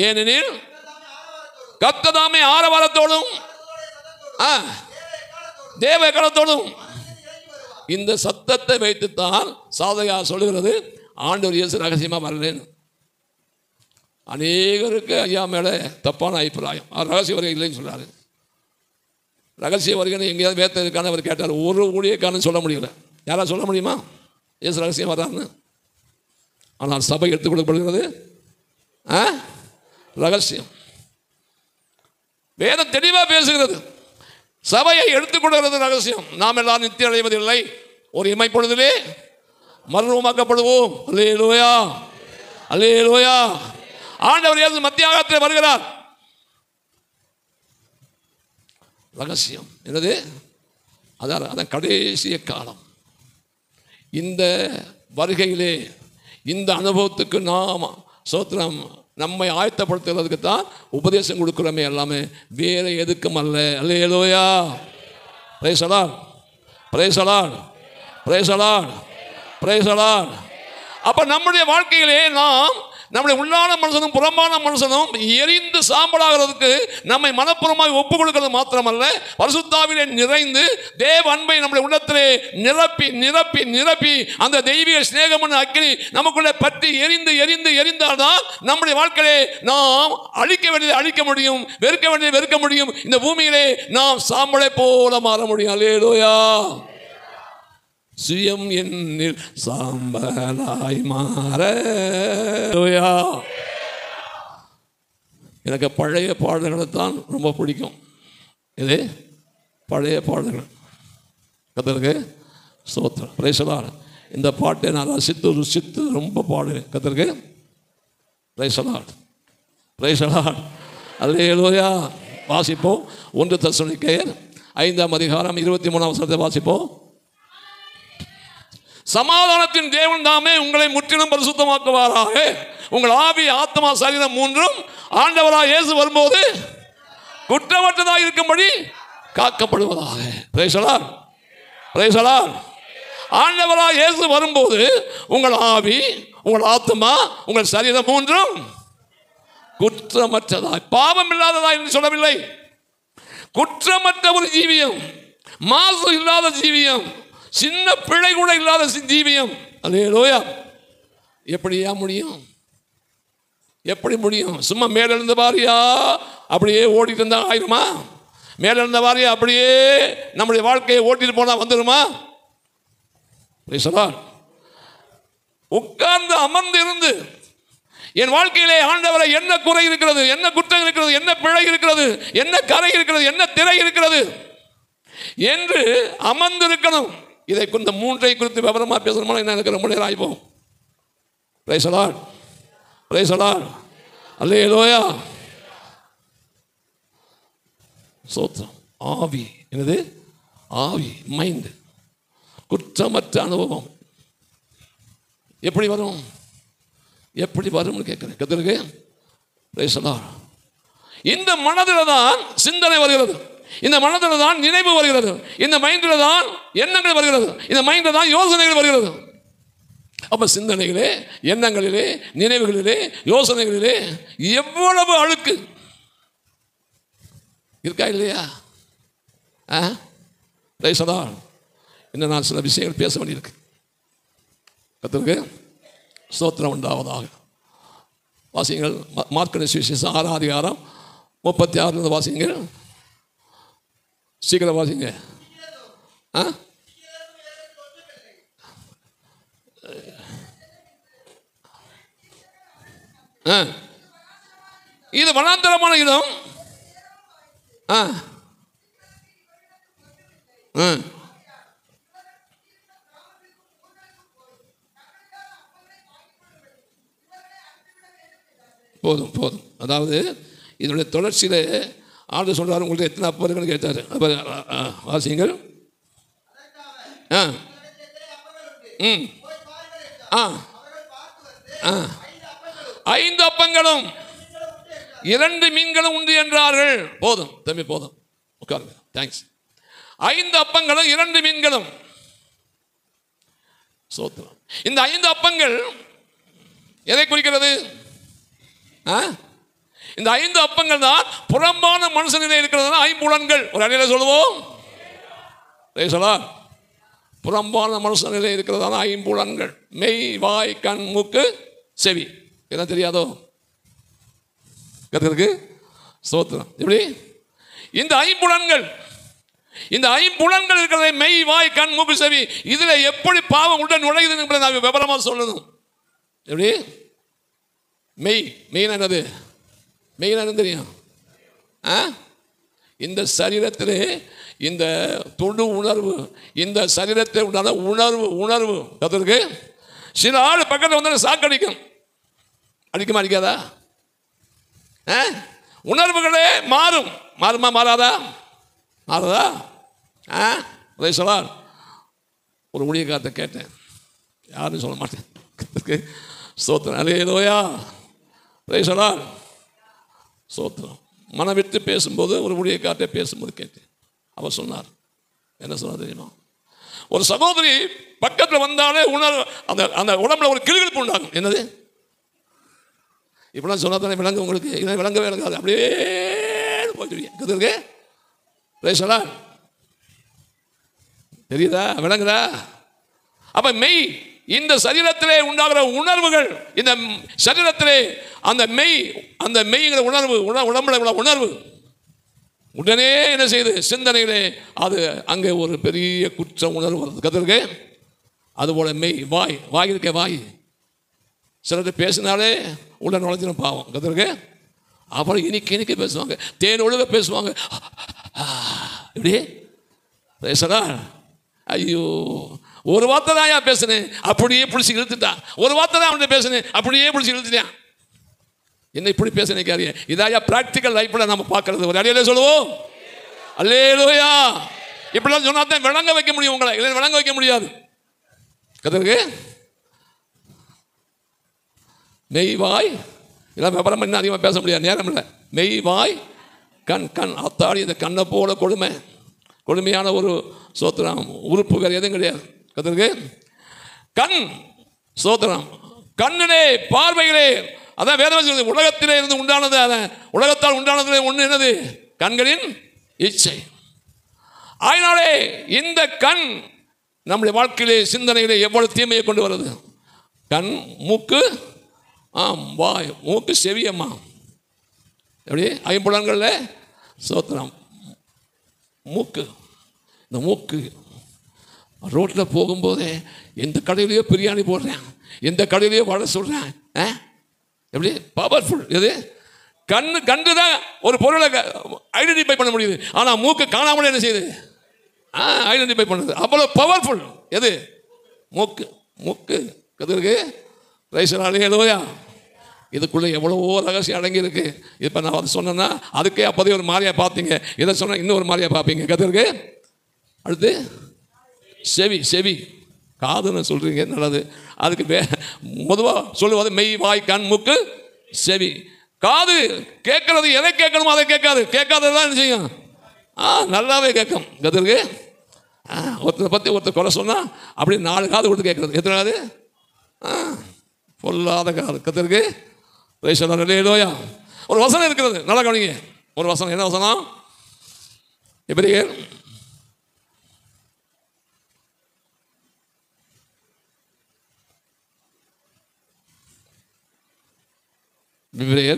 ஏனெனில் கர்த்தர் தாமே ஆரவாரத்தோடும் தேவ காலத்தோடும் இந்த சத்தத்தை வைத்துத்தான் சாதையா சொல்லுகிறது, ஆண்டவர் இயேசு ரகசியமாக வரலேன்னு. அநேகருக்கு ஐயா மேலே தப்பான அபிப்பிராயம். அவர் ரகசிய வருகை இல்லைன்னு சொல்கிறாரு. ரகசிய வருகை எங்கேயாவது வேத்த இருக்கான்னு அவர் கேட்டார். ஒரு ஊழியக்காரன்னு சொல்ல முடியல. யாராவது சொல்ல முடியுமா இயேசு ரகசியம் வர்றாருன்னு? ஆனால் சபை எடுத்துக் கொள்ளப்படுகிறது ரகசியம். வேதம் தெளிவாக பேசுகிறது. சபையை எடுத்துக்கொள்கிறது ரகசியம். நாம் எல்லாரும் நித்திய அடைவதில்லை, ஒரு இமைப்பொழுதிலே மறுரூபமாக்கப்படுவோம். அல்லேலூயா, அல்லேலூயா. ஆண்டவர் இயேசு மத்தியாகத்தில் வருகிறார். ரகசியம் என்னது? அதான் கடைசிய காலம். இந்த வருகையிலே, இந்த அனுபவத்துக்கு நாம் சோத்திரம் நம்மை ஆயத்தப்படுத்துறதுக்கு தான் உபதேசம் கொடுக்குறோமே, எல்லாமே வேற எதுக்கும் அல்ல. Hallelujah. Praise the lord, praise the lord, praise the lord, praise the lord. அப்ப நம்முடைய வாழ்க்கையிலே நாம் நம்முடைய உள்ளான மனுஷனும் புறம்பான மனுஷனும் எரிந்து சாம்பலாகிறதுக்கு நம்மை மனப்பூர்வமாக ஒப்புக் கொடுக்கிறது மாத்திரமல்ல, பரிசுத்தாவிலே நிறைந்து தேவ அன்பை நம்முடைய உள்ளத்திலே நிரப்பி நிரப்பி நிரப்பி அந்த தெய்வீக சிநேகமான அக்கினி நமக்குள்ளே பற்றி எரிந்து எரிந்து எரிந்தால்தான் நம்முடைய வாழ்க்கையிலே நாம் அழிக்க வேண்டியதை அழிக்க முடியும், வெறுக்க வேண்டியதை வெறுக்க முடியும். இந்த பூமியிலே நாம் சாம்பலை போல மாற முடியும். அல்லேலூயா. சுயம் என்னில் சாம்பலாய் மாற. எனக்கு பழைய பாடல்களை தான் ரொம்ப பிடிக்கும். இது பழைய பாடல்கள். கர்த்தருக்கு ஸ்தோத்திரம். Praise the lord. இந்த பாட்டை நான் ரசித்து ருசித்து ரொம்ப பாடுவேன். கர்த்தருக்கு praise the lord. Praise the lord. Hallelujah. வாசிப்போம். 1 தெசலோனிக்கேயர் 5ஆம் அதிகாரம் 23ஆம் வசனத்தை வாசிப்போம். சமாதானத்தின் தேவன் தாமே உங்களை முற்றிலும் பரிசுத்தமாக்குவாராக. உங்கள் ஆவி, ஆத்மா, சரீரம் மூன்றும் ஆண்டவராக இயேசு வரும்போது குற்றமற்றதாக இருக்கும்படி காக்கப்படுவதாக. Praise the lord. Praise the lord. ஆண்டவராக இயேசு வரும்போது உங்கள் ஆவி, உங்கள் ஆத்மா, உங்கள் சரீரம் மூன்றும் குற்றமற்றதாய், பாவம் இல்லாததா என்று சொல்லவில்லை. குற்றமற்ற ஒரு ஜீவியம், மாசு இல்லாத ஜீவியம், சின்ன பிழை கூட இல்லாத ஜீவியம். அல்லேலூயா. எப்படியா முடியும்? எப்படி முடியும்? சும்மா மேல இருந்த வாரியா அப்படியே ஓடிட்டு இருந்தா ஆயிருமா? மேல இருந்த வாரியா அப்படியே நம்முடைய வாழ்க்கையை ஓட்டிட்டு போனா வந்துருமா? உட்கார்ந்து அமர்ந்து இருந்து என் வாழ்க்கையிலே ஆண்டவரை என்ன குறை இருக்கிறது, என்ன குற்றம் இருக்கிறது, என்ன பிழை இருக்கிறது, என்ன கரை இருக்கிறது, என்ன திரை இருக்கிறது என்று அமர்ந்து இருக்கணும். இதை இந்த மூன்றை குறித்து விவரமாக பேசணுமா என்ன எனக்கு ரொம்ப நேரம் ஆகிப்போம். Praise the lord. Praise the lord. Hallelujah. ஸ்தோத்திரம். ஆவி என்னது? ஆவி, மைண்ட். குற்றமற்ற அனுபவம் எப்படி வரும்? எப்படி வரும்னு கேட்குறேன். கர்த்தருக்கு பிரைஸ் தி லார்ட். இந்த மனதில் தான் சிந்தனை வருகிறது, இந்த மனதில் தான் நினைவு வருகிறது, இந்த மைண்டில் தான் எண்ணங்கள் வருகிறது, இந்த மைண்டில் தான் யோசனைகள் வருகிறது. அப்போ சிந்தனைகளே, எண்ணங்களிலே, நினைவுகளிலே, யோசனைகளிலே எவ்வளவு அழுக்கு இருக்கா இல்லையா? Price the Lord. இன்னும் நான் சில விஷயங்கள் பேச வேண்டியிருக்கு. கர்த்தருக்கு ஸ்தோத்திரம் உண்டாவதாக. வாசிங்கள். மார்க்கு சுவிசேஷம் 6ஆம் அதிகாரம் 36 வாசிங்கள். சீக்கிரம் வாசிங்க. இது வனாந்தரமான இடம். போதும் போதும். அதாவது இதனுடைய தொடர்ச்சியில் ஆண்டு சொல்கிறார், உங்கள்கிட்ட எத்தனை அப்போ இருக்குன்னு கேட்டார். அப்போ வாசிங்கள். ம் 5 அப்பங்களும் 2 மீன்களும் உண்டு என்றார்கள். போதும் தம்பி, போதும், உட்காருங்க. தேங்க்ஸ். 5 அப்பங்களும் 2 மீன்களும். சோத்திரம். இந்த 5 அப்பங்கள் எதை குறிக்கிறது? இந்த 5 அப்பங்கள் தான் புறம்பான மனுஷனிலே இருக்கிறது. 5 புலன்கள். ஒரு அடையில சொல்லுவோம். புறம்பான மனுஷனிலே இருக்கிறதான 5 புலன்கள். மெய், வாய், கண், மூக்கு, செவி. என்ன தெரியாதோ? கர்த்தருக்கு ஸ்தோத்திரம். எப்படி இந்த 5 புலன்கள், இந்த 5 புலன்கள் இருக்கிறத மெய், வாய், கண், மூக்கு, செவி, இதில் எப்படி பாவம் உள்ள நுழையுது என்பதை நான் விவரமாக சொல்லணும். எப்படி மெய், மெயின் என்னது? மெயின் என்ன தெரியும்? இந்த சரீரத்திலே இந்த தொடு உணர்வு, இந்த சரீரத்தில் உண்டான உணர்வு கர்த்தருக்கு. சில ஆள் பக்கத்தில் வந்து சாக்கடிக்கும். அடிக்குமா அடிக்காதா? உணர்வுகளே மாறும். மாறுமா மாறாதா? மாறாதா? ஒரு ஊழியக்காரத்தை கேட்டேன், யாருன்னு சொல்ல மாட்டேன். ஸ்தோத்திரம். அல்லேலூயா. Praise the lord. ஸ்தோத்திரம். மனம் விட்டு பேசும்போது ஒரு ஊழியக்காரத்தை பேசும்போது கேட்டேன். அவர் சொன்னார், என்ன சொன்னார் தெரியுமா? ஒரு சகோதரி பக்கத்தில் வந்தாலே அந்த அந்த உடம்புல ஒரு கிளுகிழப்பு உண்டாகும். என்னது? இப்படிலாம் சொன்னா தானே விளங்கு உங்களுக்கு. இதை விளங்கவே விளங்காது, அப்படியே போயிட்டு பேசலாம். தெரியுதா? விளங்குதா? அப்ப மெய் இந்த சரீரத்திலே உண்டாகிற உணர்வுகள், இந்த சரீரத்திலே அந்த மெய்ங்கிற உணர்வு, உடம்புல உணர்வு உடனே என்ன செய்யுது? சிந்தனையிலே அது அங்கே ஒரு பெரிய குற்ற உணர்வு வருது. கத்திருக்கு. அதுபோல மெய், வாய் இருக்க வாய் சிலர் பேசினாலே உள்ள நுழைஞ்சிடும் பாவம். கத்திருக்கு. அப்புறம் இனிக்க பேசுவாங்க, தேன் ஒழுக பேசுவாங்க. இப்படி பேசுறா. ஐயோ, ஒரு வார்த்தை தான் பேசுனேன், அப்படியே பிடிச்சி இழுத்துட்டான். ஒரு வார்த்தை தான் அவன்கிட்ட பேசுனேன், அப்படியே பிடிச்சி இழுத்துட்டான். என்ன இப்படி பேச நினைக்காதீங்க. இதாயா பிராக்டிக்கல் லைஃப்ல நம்ம பார்க்கறது. ஒரு அலையில சொல்லுவோம், அல்லேலூயா. இப்படிலாம் சொன்னா தான் விளங்க வைக்க முடியும் உங்களை, இல்லை விளங்க வைக்க முடியாது. கதற்கு மெய் வாய் இதெல்லாம் விவரம் என்ன அதிகமாக பேச முடியாது, நேரம் இல்லை. மெய் வாய் கண் அத்தாடி, இந்த கண்ணை போல கொடுமையான ஒரு சோத்திரம் உறுப்பு வேறு எதுவும் கிடையாது. கதற்கு கண் சோத்திரம், கண்ணிலே பார்வைகளே. அதான் வேதம் சொல்லுது, உலகத்திலே இருந்து உண்டானது, அதான் உலகத்தால் உண்டானது ஒன்று என்னது? கண்களின் இச்சை. அதனாலே இந்த கண் நம்முடைய வாழ்க்கையிலே சிந்தனையிலே எவ்வளவு தீமையை கொண்டு வருது. கண், மூக்கு, வாய், மூக்கு, செவி, அம்மா, எப்படி ஐம்புலன்களில் சோத்திரம் மூக்கு. இந்த மூக்கு ரோட்டில் போகும்போதே எந்த கடையிலையோ பிரியாணி போடுறேன், எந்த கடையிலையோ வடை சொல்கிறேன். எப்படி பவர்ஃபுல் எது? கண்டு தான் ஒரு பொருளை ஐடென்டிஃபை பண்ண முடியுது. ஆனால் மூக்கு காணாமலே என்ன செய்யுது? ஐடென்டிஃபை பண்ணுது. அவ்வளோ பவர்ஃபுல் எது? மூக்கு. கதிருக்கு ரைசனாலேயா. இதுக்குள்ளே எவ்வளவோ ரகசியம் அடங்கியிருக்கு. இப்போ நான் அதை சொன்னேன்னா அதுக்கே அப்போதே ஒரு மாதிரியாக பார்த்தீங்க, இதை சொன்னால் இன்னொரு மாதிரியாக பார்ப்பீங்க. கதிருக்கு அடுத்து செவி. காதுன்னு சொல்கிறீங்க, நல்லது. அதுக்கு பொதுவாக சொல்லுவது மெய், வாய், கண், மூக்கு, செவி. காது கேட்கறது எதை கேட்கணுமோ அதை கேட்காதது தான் என்ன செய்யும்? நல்லாவே கேட்கும். கதிருக்கு ஒருத்தரை பற்றி ஒருத்தர் குறை சொன்னால் அப்படி 4 காது கொடுத்து கேட்குறது. எத்தனை காது? பொல்லாத காது. கதிருக்கு ரைசனாலேயா. ஒரு வசனம் இருக்கிறது, நல்லா கவனிங்க. ஒரு வசனம், என்ன வசனம்? எபிரேயர்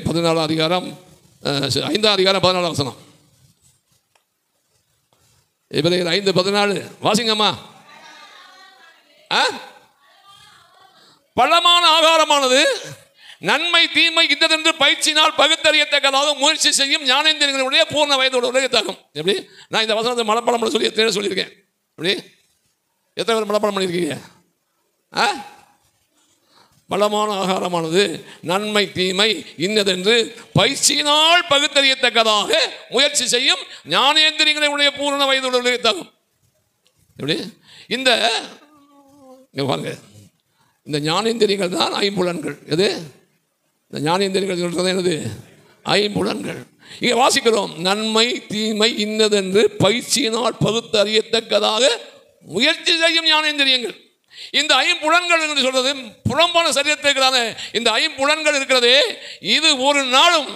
14 அதிகாரம் 5 அதிகாரம் 14 வசனம். எபிரேயர் 5:14 வாசிங்கம்மா. பழமான ஆகாரமானது நன்மை தீமை இன்னதென்று பயிற்சினால் பகுத்தறியத்தக்கதாக முயற்சி செய்யும் ஞானேந்திரியங்களுடைய பூர்ண வயதோட உலகத்தாகும். எப்படி? நான் இந்த வசனத்தை மனப்பாடம் சொல்லி எத்தனை சொல்லியிருக்கேன். எப்படி எத்தனை பேர் மனப்பாடம் பண்ணியிருக்கீங்க? பலமான ஆகாரமானது நன்மை தீமை இன்னதென்று பயிற்சியினால் பகுத்தறியத்தக்கதாக முயற்சி செய்யும் ஞானேந்திரியங்களுடைய பூர்ண வயதோட உலகத்தாகும். எப்படி? இந்த பாருங்க, இந்த ஞானேந்திரியங்கள் தான் ஐம்புலன்கள். எது? இந்த ஞானேந்திரியங்கள் சொல்றது என்னது? ஐம்புலன்கள். இங்கே வாசிக்கிறோம், நன்மை தீமை இன்னதென்று பயிற்சியினால் பகுத்து அறியத்தக்கதாக முயற்சி செய்யும் ஞானேந்திரியங்கள். இந்த ஐம்புலன்கள் என்று சொல்றது புறம்பான சரீரத்திற்கான இந்த ஐம்புலன்கள் இருக்கிறதே, இது ஒரு நாளும்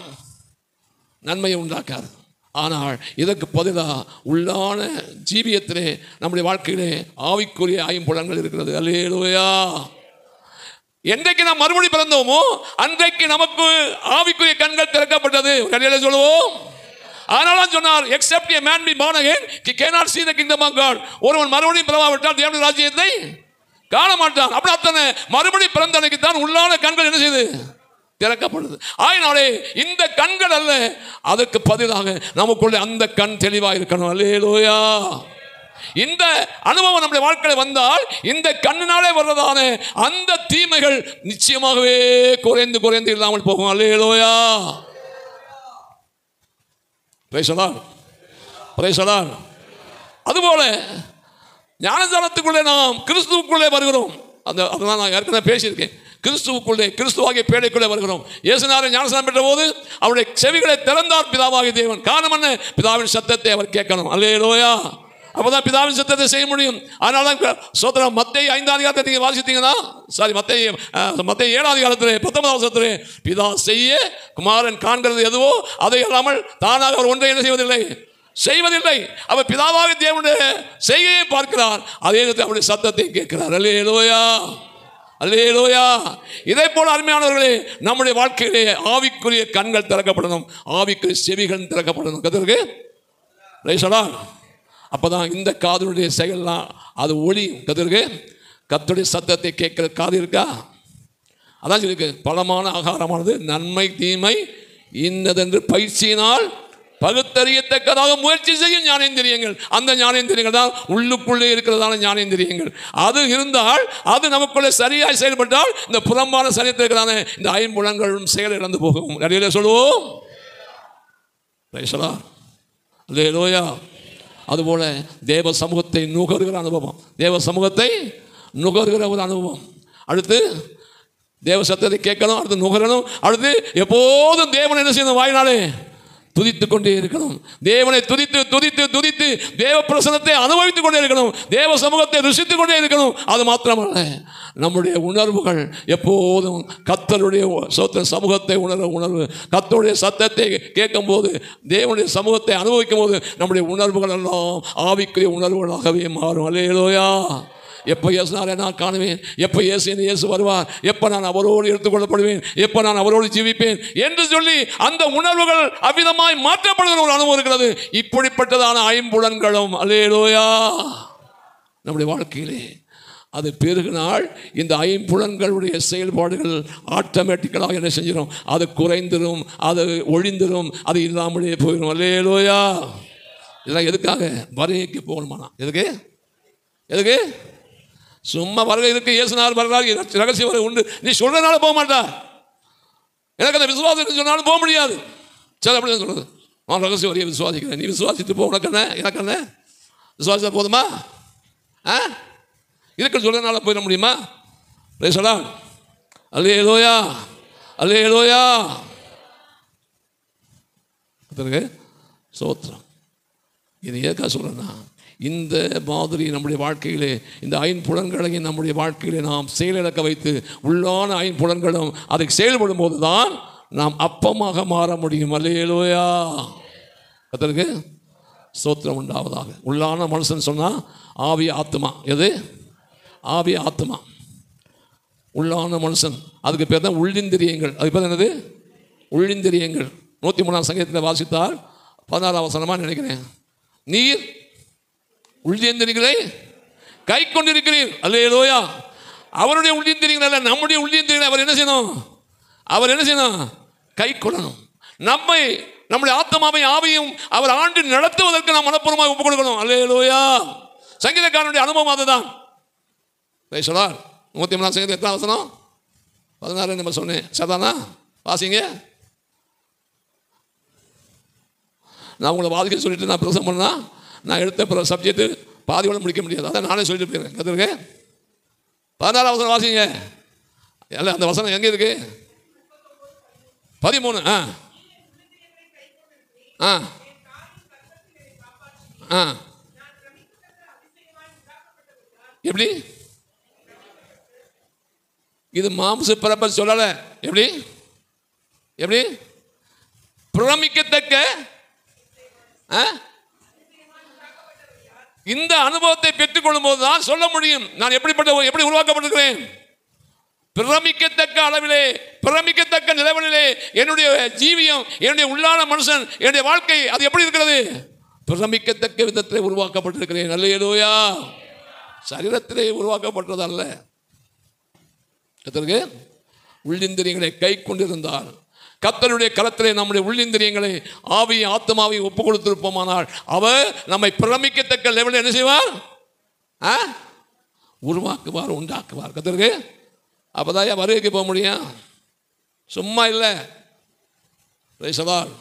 நன்மையை உண்டாக்காது. ஆனால் இதற்கு பதிலாக உள்ளான ஜீவியத்திலே நம்முடைய வாழ்க்கையிலே ஆவிக்குரிய ஐம்புலன்கள் இருக்கிறது. அல்லேலூயா. என்றைக்கு நாம் மறுபடி பிறந்தோமோ அன்றைக்கு நமக்கு ஆவிக்குரிய கண்கள் திறக்கப்பட்டது. கண்களை சொல்லுவோம். அதனால சொன்னார், except a man be born again he cannot see the kingdom of God. ஒருவன் மறுபடியும் பிறவாவிட்டால் தேவனுடைய ராஜ்யத்தை காண மாட்டான். அப்படி அத்தனை மறுபடி பிறந்த அன்னைக்கு தான் உள்ளான கண்கள் என்ன செய்யுது? திறக்கப்படுது. ஆயினாலே இந்த கண்கள் அல்ல, அதற்கு பதிலாக நமக்குள்ள அந்த கண் தெளிவாக இருக்கணும். அல்லேலூயா. இந்த அனுபவம் நம்முடைய வாழ்க்கையில் வந்தால் இந்த கண்ணினாலே வர்றதான அந்த தீமைகள் நிச்சயமாகவே குறைந்து இல்லாமல் போகும். Hallelujah. Praise the lord. Praise the lord. அதுபோல ஞானஸ்நானத்துக்குள்ளே நாம் கிறிஸ்துவுக்குள்ளே வருகிறோம். அதெல்லாம் நான் ஏற்கனவே பேசியிருக்கேன். கிறிஸ்துவுக்குள்ளே, கிறிஸ்துவாகிய பேழைக்குள்ளே வருகிறோம். இயேசுநாதர் ஞானஸ்நானம் பெற்ற போது அவருடைய செவிகளை திறந்தார் பிதாவாகிய தேவன். காரணம் என்ன? பிதாவின் சத்தத்தை அவர் கேட்கணும். அல்லேலூயா. அப்பதான் பிதாவின் சித்தத்தை செய்ய முடியும். அதனால சோத்திரம். மத்தேயு 5ஆம் அதிகாரத்தை நீங்க வாசித்தீங்கன்னா, மத்தேயு 7ஆம் அதிகாரத்திலே 19ஆம் வசனத்திலே, பிதா செய்ய குமாரன் காண்கிறது எதுவோ அதை அல்லாமல் தானாக அவர் ஒன்றை என்ன செய்வதில்லை. அவர் பிதாவாக தேவனுடைய செய்கையை பார்க்கிறார், அதே நேரத்தில் அவருடைய சத்தத்தை கேட்கிறார். அல்லேலூயா, அல்லேலூயா. இதே போல அருமையானவர்களே, நம்முடைய வாழ்க்கையிலே ஆவிக்குரிய கண்கள் திறக்கப்படணும், ஆவிக்குரிய செவிகள் திறக்கப்படணும். கர்த்தருக்கு ரைசலா. அப்பதான் இந்த காதுடைய செயல்லாம் அது ஒளி. கர்த்தருக்கு கர்த்தருடைய சத்தத்தை கேட்கிற காது இருக்கா? அதான் சொல்லிருக்கு, பலமான ஆகாரமானது நன்மை தீமை இன்னதென்று பயிற்சியினால் பகுத்தறியத்தக்கதாக முயற்சி செய்யும் ஞானேந்திரியங்கள். அந்த ஞானேந்திரியங்கள் தான் உள்ளுக்குள்ளே இருக்கிறதான ஞானேந்திரியங்கள். அது இருந்தால், அது நமக்குள்ளே சரியாய் செயல்பட்டால், இந்த புறம்பான சரீரத்தில் இருக்கிறதான இந்த ஐம்புலன்களும் செயல் இழந்து போகும். நிறைய சொல்லுவோம். அல்லேலூயா. அதுபோல தேவ சமூகத்தை நுகர்கிற அனுபவம், தேவ சமூகத்தை நுகர்கிற ஒரு அனுபவம். அடுத்து தேவ சத்தத்தை கேட்கணும், அடுத்து நுகரணும். அடுத்து எப்போதும் தேவனை என்ன செய்யணும்? வாயினாலே துதித்து கொண்டே இருக்கணும். தேவனை துதித்து துதித்து துதித்து தேவ பிரசன்னத்தை அனுபவித்துக் கொண்டே இருக்கணும். தேவ சமூகத்தை ருசித்துக் கொண்டே இருக்கணும். அது மாத்திரமல்ல, நம்முடைய உணர்வுகள் எப்போதும் கர்த்தருடைய சமூகத்தை உணர்வு, கர்த்தருடைய சத்தத்தை கேட்கும் போது, தேவனுடைய சமூகத்தை அனுபவிக்கும் போது நம்முடைய உணர்வுகள் எல்லாம் ஆவிக்குரிய உணர்வுகளாகவே மாறும். அல்லேலூயா. எப்போ இயேசுனாலே நான் காணுவேன், எப்போ இயேசு வருவார், எப்போ நான் அவரோடு எடுத்துக்கொள்ளப்படுவேன், எப்போ நான் அவரோடு ஜீவிப்பேன் என்று சொல்லி அந்த உணர்வுகள் அவ்விதமாய் மாற்றப்படுகிற ஒரு அனுபவம் இருக்கிறது. இப்படிப்பட்டதான ஐம்புலன்களும் அல்லேலூயா நம்முடைய வாழ்க்கையிலே அது பெருகினால் இந்த ஐம்புலன்களுடைய செயல்பாடுகள் ஆட்டோமேட்டிக்கலாக என்ன செஞ்சிடும்? அது குறைந்துடும், அது ஒழிந்துடும், அது இல்லாமலே போயிடும். அல்லேலூயா. இதெல்லாம் எதுக்காக? வருகைக்கு போகணுமானா? எதுக்கு? சும்மா வருகை இருக்கு, இயேசுனார் வர்றாரு, ரகசிய வருகை உண்டு, நீ சொல்றதுனால போக மாட்டா. எனக்கு அந்த விசுவாசம் சொன்னாலும் போக முடியாது. சரி, அப்படி சொல்றது, நான் ரகசிய வரையை விசுவாசிக்கிறேன், நீ விசுவாசித்து போ, உனக்கு என்ன எனக்கு என்ன? விசுவாசித்தா போதுமா? இருக்குன்னு சொல்றதுனால போயிட முடியுமா? அல்லேலூயா, அல்லேலூயா. சோத்திரம். இது ஏற்கா சொல்றேன்னா, இந்த மாதிரி நம்முடைய வாழ்க்கையிலே இந்த ஐம்புலன்களையும் நம்முடைய வாழ்க்கையிலே நாம் செயலிழக்க வைத்து, உள்ளான ஐம்புலன்களும் அதை செயல்படும் போது தான் நாம் அப்பமாக மாற முடியும். அல்லேலூயா. கர்த்தருக்கு ஸ்தோத்திரம் உண்டாவதாக. உள்ளான மனுஷன் சொன்னால் ஆவி ஆத்மா. எது? ஆவி ஆத்மா. உள்ளான மனுஷன், அதுக்கு பேர் தான் உள்ளிந்திரியங்கள். அதுக்கு பேர் என்னது? உள்ளிந்திரியங்கள். 103ஆம் சங்கீதத்தில் வாசித்தால் 16ஆம் வசனமாக நினைக்கிறேன், நீர் உள்ளிந்திரியங்களை கை கொண்டிருக்கிறீர். அல்லேலூயா. அவருடைய உள்ளிந்திரியங்கள் அல்ல, நம்முடைய உள்ளிந்திரியங்களை அவர் என்ன செய்யணும்? கை கொள்ளணும். நம்முடைய ஆத்மாவை ஆவியும் அவர் ஆண்டு நடத்துவதற்கு நாம் மனப்பூர்வமாக ஒப்புக் கொடுக்கணும். அல்லேலூயா. சங்கீதக்காரனுடைய அனுபவம் அதுதான். 103ஆம் சங்கீதம் எத்தனை வசனம்? 16 நம்ம சொன்னேன். சதானா வாசிங்க. நான் உங்களை வாதிக்க சொல்லிட்டு நான் பிரசங்கம் பண்ணா, நான் எடுத்த சப்ஜெக்ட் பாதியோட முடிக்க முடியாது. அதான் நானே சொல்லிட்டு போயிருக்கேன். கற்றுருங்க. 16ஆம் வசனம் வாசிங்க. இல்லை, அந்த வசனம் எங்கே இருக்கு? 13. எப்படி? இது மாம்ச பிறப்பை சொல்லலை. எப்படி பிரமிக்கத்தக்க இந்த அனுபவத்தை பெற்றுக்கொள்ளும் போது தான் சொல்ல முடியும் நான் எப்படி உருவாக்கப்பட்டிருக்கிறேன். பிரமிக்கத்தக்க அளவிலே, பிரமிக்கத்தக்க நிலவலிலே என்னுடைய ஜீவியம், என்னுடைய உள்ளான மனுஷன், என்னுடைய வாழ்க்கை அது எப்படி இருக்கிறது? பிரமிக்கத்தக்க விதத்திலே உருவாக்கப்பட்டிருக்கிறேன். அல்லேலூயா. சரீரத்திலே உருவாக்கப்பட்டதல்ல. கர்த்தருக்கு உள்ளிந்திரியங்களை கை கொண்டிருந்தால், கர்த்தருடைய கரத்திலே நம்முடைய உள்ளிந்திரியங்களை ஆவி ஆத்மாவை ஒப்பு கொடுத்திருப்போமானால், அவர் நம்மை பிரமிக்கத்தக்க லெவலில் என்ன செய்வார்? உருவாக்குவார், உண்டாக்குவார். கர்த்தருக்கு அப்பதான் வருகைக்கு போக முடியும், சும்மா இல்லை. Praise the lord,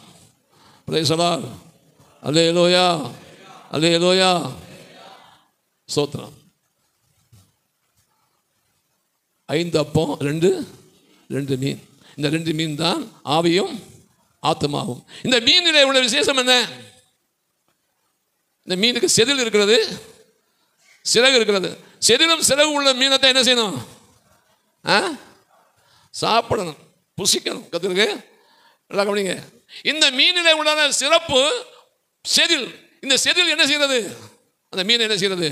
praise the lord. Hallelujah, hallelujah. ஸ்தோத்திரம். 5 அப்பம் 2 மீன். இந்த 2 மீன் தான் ஆவியும் ஆத்மாவும். இந்த மீனிலே உள்ள விசேஷம் என்ன? இந்த மீனுக்கு செதில் இருக்கிறது, சிறகு இருக்கிறது. செதிலும் சிறகு உள்ள மீனத்தை என்ன செய்யணும்? சாப்பிடணும், புசிக்கணும். கற்றுருக்கு நல்லா கவனிங்க. இந்த மீனிலே உண்டான சிறப்பு செதில். இந்த செதில் என்ன செய்கிறது? அந்த மீனை என்ன செய்கிறது?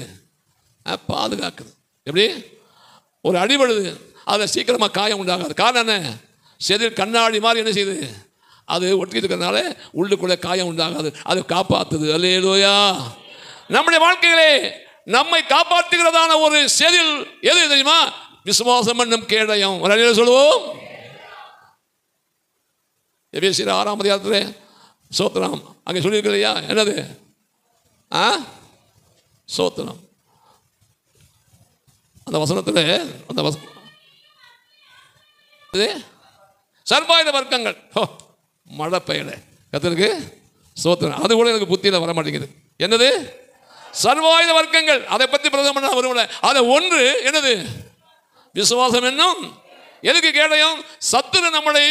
பாதுகாக்குது. எப்படி? ஒரு அடிபடுது, அதில் சீக்கிரமாக காயம் உண்டாகாது. காரணம் என்ன? செதில் கண்ணாடி மாதிரி என்ன செய்யுது? அது ஒட்டி இருக்கிறதுனால உள்ளுக்குள்ளே காயம் உண்டாகாது, அது காப்பாற்றுது. அல்லேலூயா. நம்முடைய வாழ்க்கையிலே நம்மை காப்பாற்றுகிறதான ஒரு செதில் எது தெரியுமா? விசுவாசம் என்னும் கேடயம். சொல்லுவோம். எபேசியர் 6ஆம் அதிகாரத்தில் சோத்திரம் அங்கே சொல்லியிருக்கலையா? என்னது? சோத்திரம். அந்த வசனத்தில் அந்த சர்வாயுத வர்க்கங்கள் மழை பெய்யல. கர்த்தருக்கு சோத்திரம். அது கூட எனக்கு புத்தியில் வர மாட்டேங்குது. என்னது? சர்வாயுத வர்க்கங்கள். அதை பற்றி பிரதமர் வருவல. அதை ஒன்று என்னது? விசுவாசம் என்னும் எதுக்கு கேடயம்? சத்துரு நம்மளை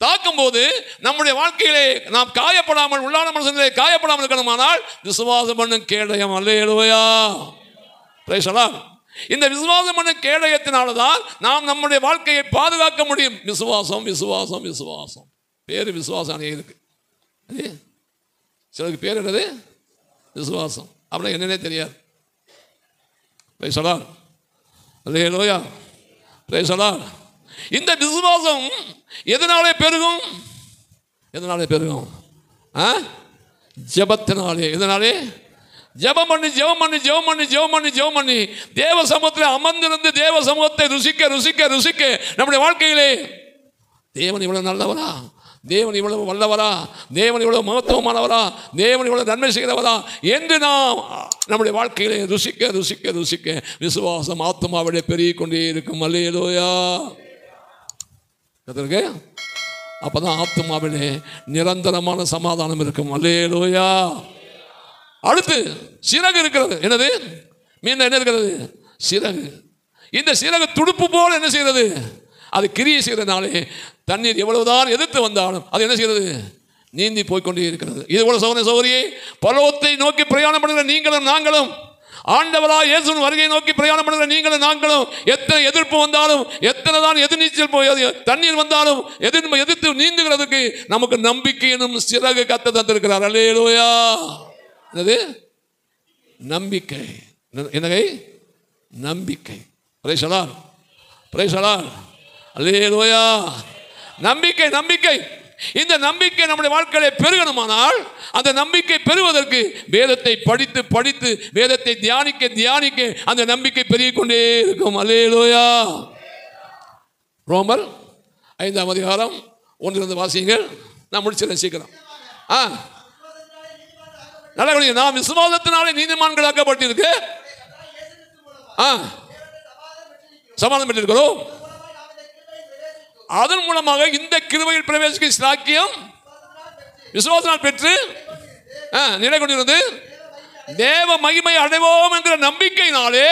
தாக்கும் போது நம்முடைய வாழ்க்கையிலே நாம் காயப்படாமல், உள்ளான மனுஷனிலே காயப்படாமல் இருக்கணுமானால் விசுவாசம் என்னும் கேடயம். அல்லேலூயா. Praise the lord. இந்த விசுவாசம் என்னும் கேடயத்தினால்தான் நாம் நம்முடைய வாழ்க்கையை பாதுகாக்க முடியும். விசுவாசம் விசுவாசம் விசுவாசம். பேரு விசுவாசம் அணி இருக்கு. சிலருக்கு பேர் என்னது? விசுவாசம். அப்படின்னா என்னன்னே தெரியாது. Price the lord. Hallelujah. Praise the lord. இந்த விசுவாசம் எதனாலே பெருகும்? எதனாலே பெருகும்? ஜெபத்தினாலே. எதனாலே? ஜெபம் பண்ணி ஜெபம் பண்ணி ஜெபம் பண்ணி ஜெபம் பண்ணி ஜெபம் பண்ணி தேவ சமூகத்தில் அமர்ந்திருந்து தேவ சமூகத்தை ருசிக்க ருசிக்க ருசிக்க நம்முடைய வாழ்க்கையிலே தேவன் இவ்வளவு நல்லவரா, தேவன் இவ்வளவு வல்லவரா, தேவன் இவ்வளவு மகத்துவமானவரா, தேவன் இவ்வளவு நன்மை செய்கிறவரா என்று நாம் நம்முடைய வாழ்க்கையிலே ருசிக்க ருசிக்க ருசிக்க விசுவாசம் ஆத்மாவிலே பெருகிக் கொண்டே இருக்கும். அல்லேலூயா. கர்த்தருக்கு அப்பதான் ஆத்மாவிலே நிரந்தரமான சமாதானம் இருக்கும். அல்லேலூயா. அடுத்து சிறகு இருக்கிறது. என்னது? மீன் என்ன இருக்கிறது? சிறகு. இந்த சிறகு துடுப்பு போல என்ன செய்கிறது? அது கிரியை செய்கிறதுனாலே தண்ணீர் எவ்வளவுதான் எதிர்த்து வந்தாலும் அது என்ன செய்கிறது? நீந்தி போய்கொண்டே இருக்கிறது. இது போல சகோதர சகோதரியே, பரலோகத்தை நோக்கி பிரயாணம் பண்ணுகிற நீங்களும் நாங்களும், ஆண்டவராக இயேசுவின் வருகையை நோக்கி பிரயாணம் பண்ணுகிற நீங்களும் நாங்களும், எத்தனை எதிர்ப்பு வந்தாலும், எத்தனை தான் எதிர்நீச்சல் போய் தண்ணீர் வந்தாலும் எதிர்த்து நீந்துகிறதுக்கு நமக்கு நம்பிக்கை எனும் சிறகு கத்த தந்திருக்கிறார். அல்லேலூயா. என்னது? நம்பிக்கை. என்னகை? நம்பிக்கை. Praise the lord. Praise the lord. Hallelujah. நம்பிக்கை. நம்பிக்கை. இந்த நம்பிக்கை நம்முடைய வாழ்க்கையிலே பெருகணுமானால் அந்த நம்பிக்கை பெறுவதற்கு வேதத்தை படித்து படித்து வேதத்தை தியானிக்க தியானிக்க அந்த நம்பிக்கை பெருகிக் கொண்டே இருக்கும். அல்லேலூயா. ரோமர் 5ஆம் அதிகாரம் 1 வாசியுங்கள். நான் முடிச்சிடறேன் சீக்கிரம். நல்ல கவனிங்க. நாம் விசுவாசத்தினாலே நீதிமான்களாக்கப்பட்டிருக்கு, சமாதானம் பெற்றிருக்கிறோம். அதன் மூலமாக இந்த கிருபையில் பிரவேசிக்க ஸ்லாக்கியம் விசுவாசத்தினால் பெற்று நிலை கொண்டிருந்தது தேவ மகிமை அடைவோம் என்கிற நம்பிக்கையினாலே.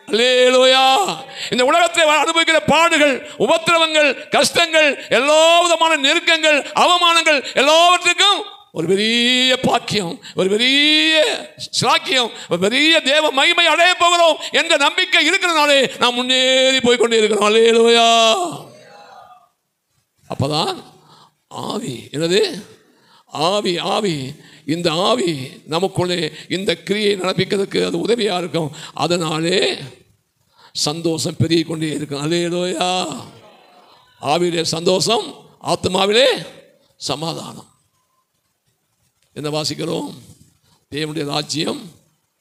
அல்லேலூயா. இந்த உலகத்தில் அனுபவிக்கிற பாடுகள், உபத்திரவங்கள், கஷ்டங்கள், எல்லா விதமான நெருக்கங்கள், அவமானங்கள் எல்லாவற்றுக்கும் ஒரு பெரிய பாக்கியம், ஒரு பெரிய ஸ்லாக்கியம், ஒரு பெரிய தேவ மகிமை அடைய போகிறோம் என்ற நம்பிக்கை இருக்கிறனாலே நாம் முன்னேறி போய்கொண்டே இருக்கிறோம். அல்லேலூயா. அப்பதான் ஆவி. என்னது? ஆவி. ஆவி. இந்த ஆவி நமக்குள்ளே இந்த கிரியை நடப்பிக்கிறதுக்கு அது உதவியாக இருக்கும். அதனாலே சந்தோஷம் பெருகிக் கொண்டே இருக்கும். அல்லேலூயா. ஆவியிலே சந்தோஷம், ஆத்மாவிலே சமாதானம். என்ன வாசிக்கிறோம்? தேவனுடைய ராஜ்யம்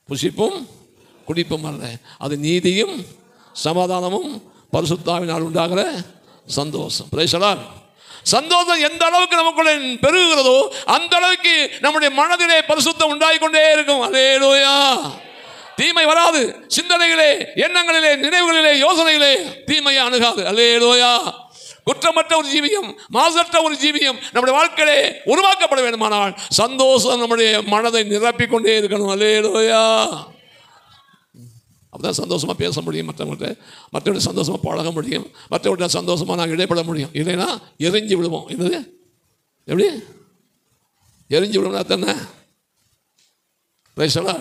புசிப்பும் குடிப்பும் அல்ல, அது நீதியும் சமாதானமும் பரிசுத்தாவினால் உண்டாகிற சந்தோஷம். Praise the Lord. சந்தோஷம் எந்த அளவுக்கு நமக்குள்ளே பெருகுகிறதோ அந்த அளவுக்கு நம்முடைய மனதிலே பரிசுத்தம் உண்டாகிக்கொண்டே இருக்கும். அல்லேலூயா. தீமை வராது. சிந்தனைகளே, எண்ணங்களிலே, நினைவுகளிலே, யோசனைகளே தீமையை அணுகாது. அல்லேலூயா. குற்றமற்ற ஒரு ஜீவியம், மாசற்ற ஒரு ஜீவியம் நம்முடைய வாழ்க்கையிலே உருவாக்கப்பட வேண்டுமானால் சந்தோஷம் நம்முடைய மனதை நிரப்பிக்கொண்டே இருக்கணும். அல்லேலூயா. அப்பதான் சந்தோஷமாக பேச முடியும், மற்றவர்கிட்ட சந்தோஷமாக பழக முடியும், மற்றவர்கிட்ட சந்தோஷமாக நாங்கள் இடைப்பட முடியும். இல்லைன்னா எரிஞ்சு விடுவோம். என்னது? எப்படி எரிஞ்சு விடுவோம்னா தானே? ரைசலா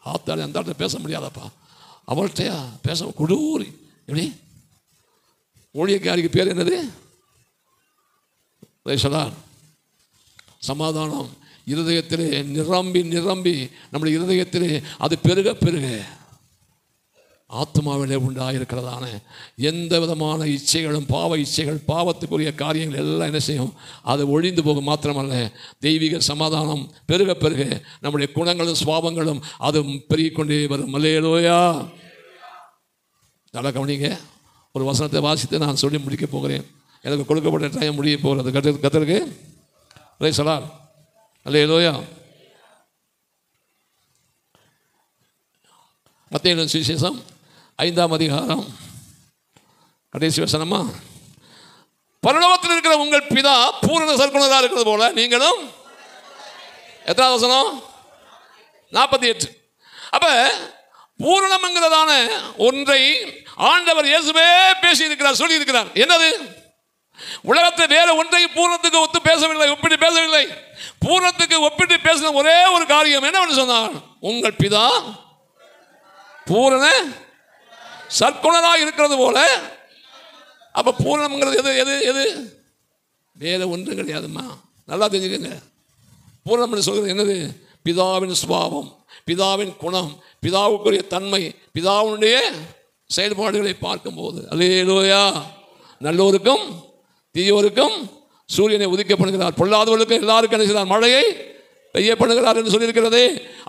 ஆத்தாடி அந்த இடத்துல பேச முடியாதப்பா, அவள்கிட்டயா பேச குடூரி. எப்படி ஊழியக்காரிக்கு பேர் என்னது? ரைசலா சமாதானம் இருதயத்திலே நிரம்பி நிரம்பி நம்முடைய இருதயத்திலே அது பெருக பெருக ஆத்மாவிலே உண்டாயிருக்கிறதான எந்த விதமான இச்சைகளும் பாவ இச்சைகள் பாவத்துக்குரிய காரியங்கள் எல்லாம் என்ன செய்யும்? அது ஒழிந்து போகும். மாத்திரமல்ல, தெய்வீக சமாதானம் பெருக பெருக நம்முடைய குணங்களும் சுவாபங்களும் அது பெருகிக்கொண்டே வரும். அல்லேலூயா. நல்லா கவனிங்க. ஒரு வசனத்தை வாசித்து நான் சொல்லி முடிக்க போகிறேன். எனக்கு கொடுக்கப்பட்ட டைம் முடிய போகிறது. கர்த்தருக்கு பிரைஸ் தி லார்ட். அல்லேலூயா. மத்தேயு சுவிசேஷம் 5ஆம் அதிகாரம் கடைசி வசனமா, பரலோகத்தில் இருக்கிற உங்கள் பிதா பூரண சற்குணராக இருக்கிறது போல நீங்களும். எத்தனாவது வசனம்? 48. அப்ப பூரணம்ங்கிறதான ஒன்றை ஆண்டவர் இயேசுவே பேசி இருக்கிறார், சொல்லி இருக்கிறார். என்னது? உலகத்தில் வேற ஒன்றையும் பூரணத்துக்கு ஒத்து பேசவில்லை, ஒப்பிட்டு பேசவில்லை. பூரணத்துக்கு ஒப்பிட்டு பேசின ஒரே ஒரு காரியம் என்னவென்று சொன்னார்? உங்கள் பிதா பூரண சற்குணராக இருக்கிறது போல. அப்ப பூரணம்ங்கிறது எது எது எது? வேற ஒன்றும் கிடையாதுமா. நல்லா தெரிஞ்சுக்கங்க. பூரணம் சொல்கிறது என்னது? பிதாவின் சுபாவம், பிதாவின் குணம், பிதாவுக்குரிய தன்மை, பிதாவுடைய செயல்பாடுகளை பார்க்கும்போது. அல்லேலூயா. நல்லோருக்கும் தீயோருக்கும் சூரியனை உதிக்க பண்ணுகிறார், பொல்லாதவர்களுக்கும் எல்லாருக்கும் என்ன செய்கிறார்? மழையை பெய்ய பண்ணுகிறார் என்று சொல்லியிருக்கிறதே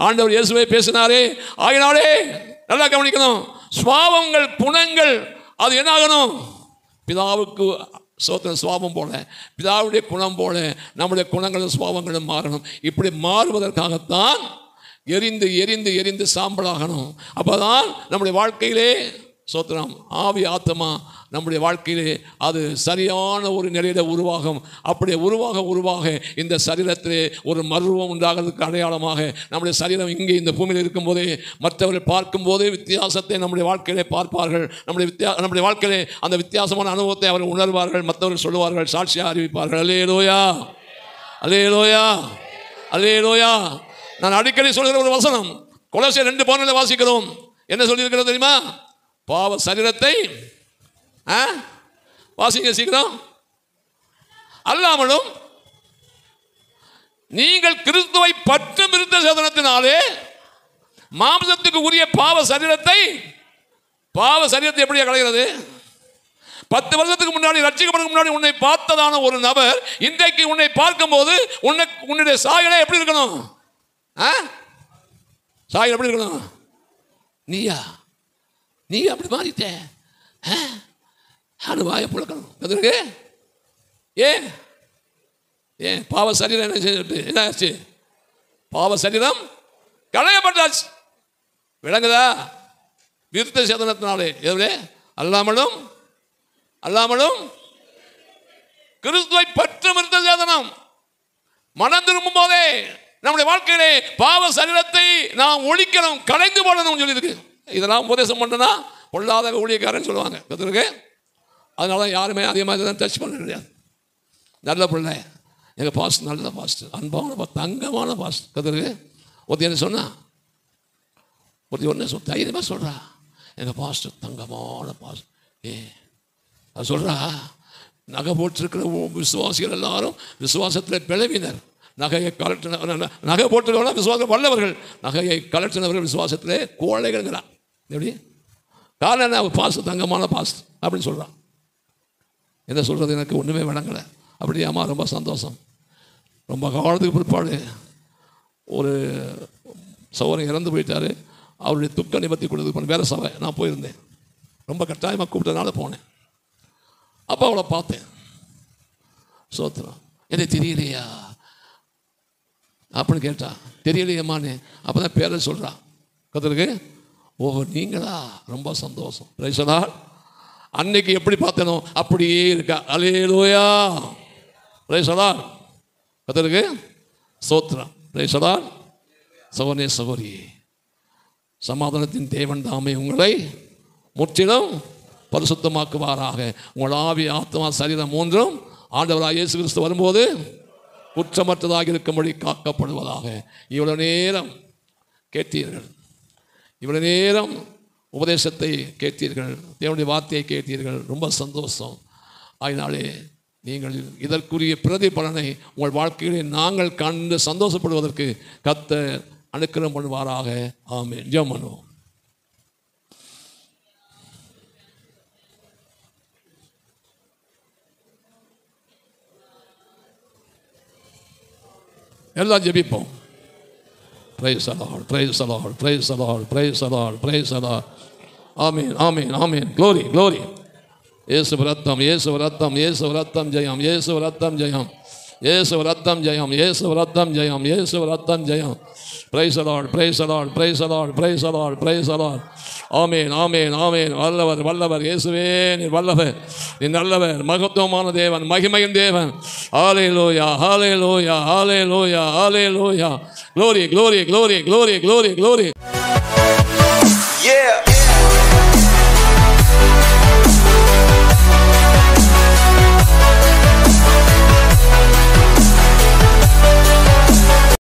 ஆண்டவர் இயேசுவை பேசினாரே. ஆகினாலே நல்லா கவனிக்கணும். சுபாவங்கள் குணங்கள் அது என்ன ஆகணும்? பிதாவுக்கு சோத்திர சுபாவம் போல, பிதாவுடைய குணம் போல நம்முடைய குணங்களும் சுபாவங்களும் மாறணும். இப்படி மாறுவதற்காகத்தான் எரிந்து எரிந்து எரிந்து சாம்பலாகணும். அப்போதான் நம்முடைய வாழ்க்கையிலே சோத்திரம் ஆவி ஆத்மா நம்முடைய வாழ்க்கையிலே அது சரியான ஒரு நிலையில் உருவாகும். அப்படி உருவாக உருவாக இந்த சரீரத்திலே ஒரு மர்வம் உண்டாகிறதுக்கு அடையாளமாக நம்முடைய சரீரம் இங்கே இந்த பூமியில் இருக்கும்போதே மற்றவர்கள் பார்க்கும்போதே வித்தியாசத்தை நம்முடைய வாழ்க்கையிலே பார்ப்பார்கள். நம்முடைய வாழ்க்கையிலே அந்த வித்தியாசமான அனுபவத்தை அவர்கள் உணர்வார்கள், மற்றவர்கள் சொல்லுவார்கள், சாட்சியாக அறிவிப்பார்கள். அல்லேலூயா, அல்லேலூயா, அல்லேலூயா. நான் அடிக்கடி சொல்கிற ஒரு வசனம் கொலோசியர் 2:12 வாசிக்கிறோம். என்ன சொல்லியிருக்கிறது தெரியுமா? பாவ சரீரத்தை வாசிங்க சீக்கிரம். அல்லாமலும் நீங்கள் கிறிஸ்துவை பற்றும் இருந்த சேதனத்தினாலே மாம்சத்துக்கு உரிய பாவ சரீரத்தை எப்படியா களைகிறது? 10 வருஷத்துக்கு முன்னாடி ரட்சிக்கப்படுறதுக்கு முன்னாடி உன்னை பார்த்ததான ஒரு நபர் இன்றைக்கு உன்னை பார்க்கும்போது உன்னுடைய சாயலை எப்படி இருக்கணும்? சாயல் எப்படி இருக்கணும்? நீ அப்படி மாறிட்ட வாயை புழக்கணும். அதற்கு ஏன் பாவ சரீரம் என்ன செஞ்சுட்டு என்ன ஆச்சு? பாவ சரீரம் களையப்பட்டாச்சு. விளங்குதா? விருத்த சேதனத்தினாலே எவ்வளே அல்லாமலும் கிறிஸ்துவை பற்றும் விருத்த சேதனம். மனம் திரும்பும் போதே நம்முடைய வாழ்க்கையிலே பாவ சரீரத்தை நாம் ஒழிக்கணும், கலைந்து போடணும் சொல்லியிருக்கு. இதெல்லாம் உபதேசம் பண்ணனா பொல்லாத ஊழியக்காரன் சொல்லுவாங்க. கத்துருக்கு. அதனால யாருமே அதே மாதிரி தான் டச் பண்ண கிடையாது. நல்ல பிள்ளை எங்கள் பாஸ்ட், நல்ல பாஸ்ட், அன்பான தங்கமான பாஸ்ட். கத்துருக்கு. ஒருத்தி என்ன சொன்னா, ஒன்று தைரியமாக சொல்கிறா, எங்கள் பாஸ்ட் தங்கமான பாஸ்ட். அது சொல்கிறா, நகை போட்டிருக்கிற விசுவாசிகள் எல்லாரும் விசுவாசத்தில் பிளவினர். நகையை கலட்டின நகை போட்டுக்கிறவங்க விசுவாசம் வல்லவர்கள், நகையை கலட்டினவர்கள் விசுவாசத்திலே கோழைகள்ங்கிறான். எப்படி? காரணம் என்ன? பாஸ்ட் தங்கமான பாஸ்ட் அப்படின்னு சொல்கிறான். என்ன சொல்கிறது எனக்கு ஒன்றுமே விளங்கலை. அப்படியாம்மா, ரொம்ப சந்தோஷம். ரொம்ப காலத்துக்கு பிற்பாடு ஒரு சகோதரன் இறந்து போயிட்டார். அவருடைய துக்க நிவர்த்தி கொடுத்து வேறு சபை நான் போயிருந்தேன். ரொம்ப கட்டாயமாக கூப்பிட்டதுனால போனேன். அப்போ அவளை பார்த்தேன். சோத்திரம். எனக்கு தெரியலையா அப்படின்னு கேட்டா. தெரியலையம்மான்னு. அப்போ தான் பேரை சொல்கிறா. கத்துருக்கு. ஓ நீங்களா, ரொம்ப சந்தோஷம். Praise the lord. அன்னைக்கு எப்படி பார்த்தனோ அப்படியே இருக்கா. அல்லேலூயா. Praise the lord. கத்துருக்கு. ஸ்தோத்திரம். Praise the lord. சகோதரனே சகோதரி, சமாதானத்தின் தேவன் தாமே உங்களை முற்றிலும் பரிசுத்தமாக்குவாராக. உங்கள் ஆவி ஆத்மா சரீரம் மூன்றும் ஆண்டவராக இயேசு கிறிஸ்து வரும்போது குற்றமற்றதாக இருக்கும்படி காக்கப்படுவதாக. இவ்வளோ நேரம் கேட்டீர்கள். இவ்வளவு நேரம் உபதேசத்தை கேட்டீர்கள், தேவனுடைய வார்த்தையை கேட்டீர்கள். ரொம்ப சந்தோஷம். அதனாலே நீங்கள் இதற்குரிய பிரதிபலனை உங்கள் வாழ்க்கையிலே நாங்கள் கண்டு சந்தோஷப்படுவதற்கு கர்த்தர் அனுக்கிரகம் பண்ணுவாராக. ஆமென். ஜெபம் பண்ணுவோம். எல்லாம் ஜெபிப்போம். Praise the Lord, praise the Lord, praise the Lord, praise the Lord, praise the Lord. Amen, amen, amen. Glory, glory. Yesu ratham, Yesu ratham, Yesu ratham jayam, Yesu ratham jayam, Yesu ratham jayam, Yesu ratham jayam, Yesu ratham jayam. Praise the Lord, praise the Lord, praise the Lord, praise the Lord, praise the Lord. Amen, amen, amen. வல்லவர் வல்லவர் இயேசுவே, நீர் வல்லவர், நீர் நல்லவர், மகத்துவமான தேவன், மகிமையின் தேவன். ஹalleluya, hallelujah, hallelujah, hallelujah. Glory, glory, glory, glory, glory, glory. Yeah.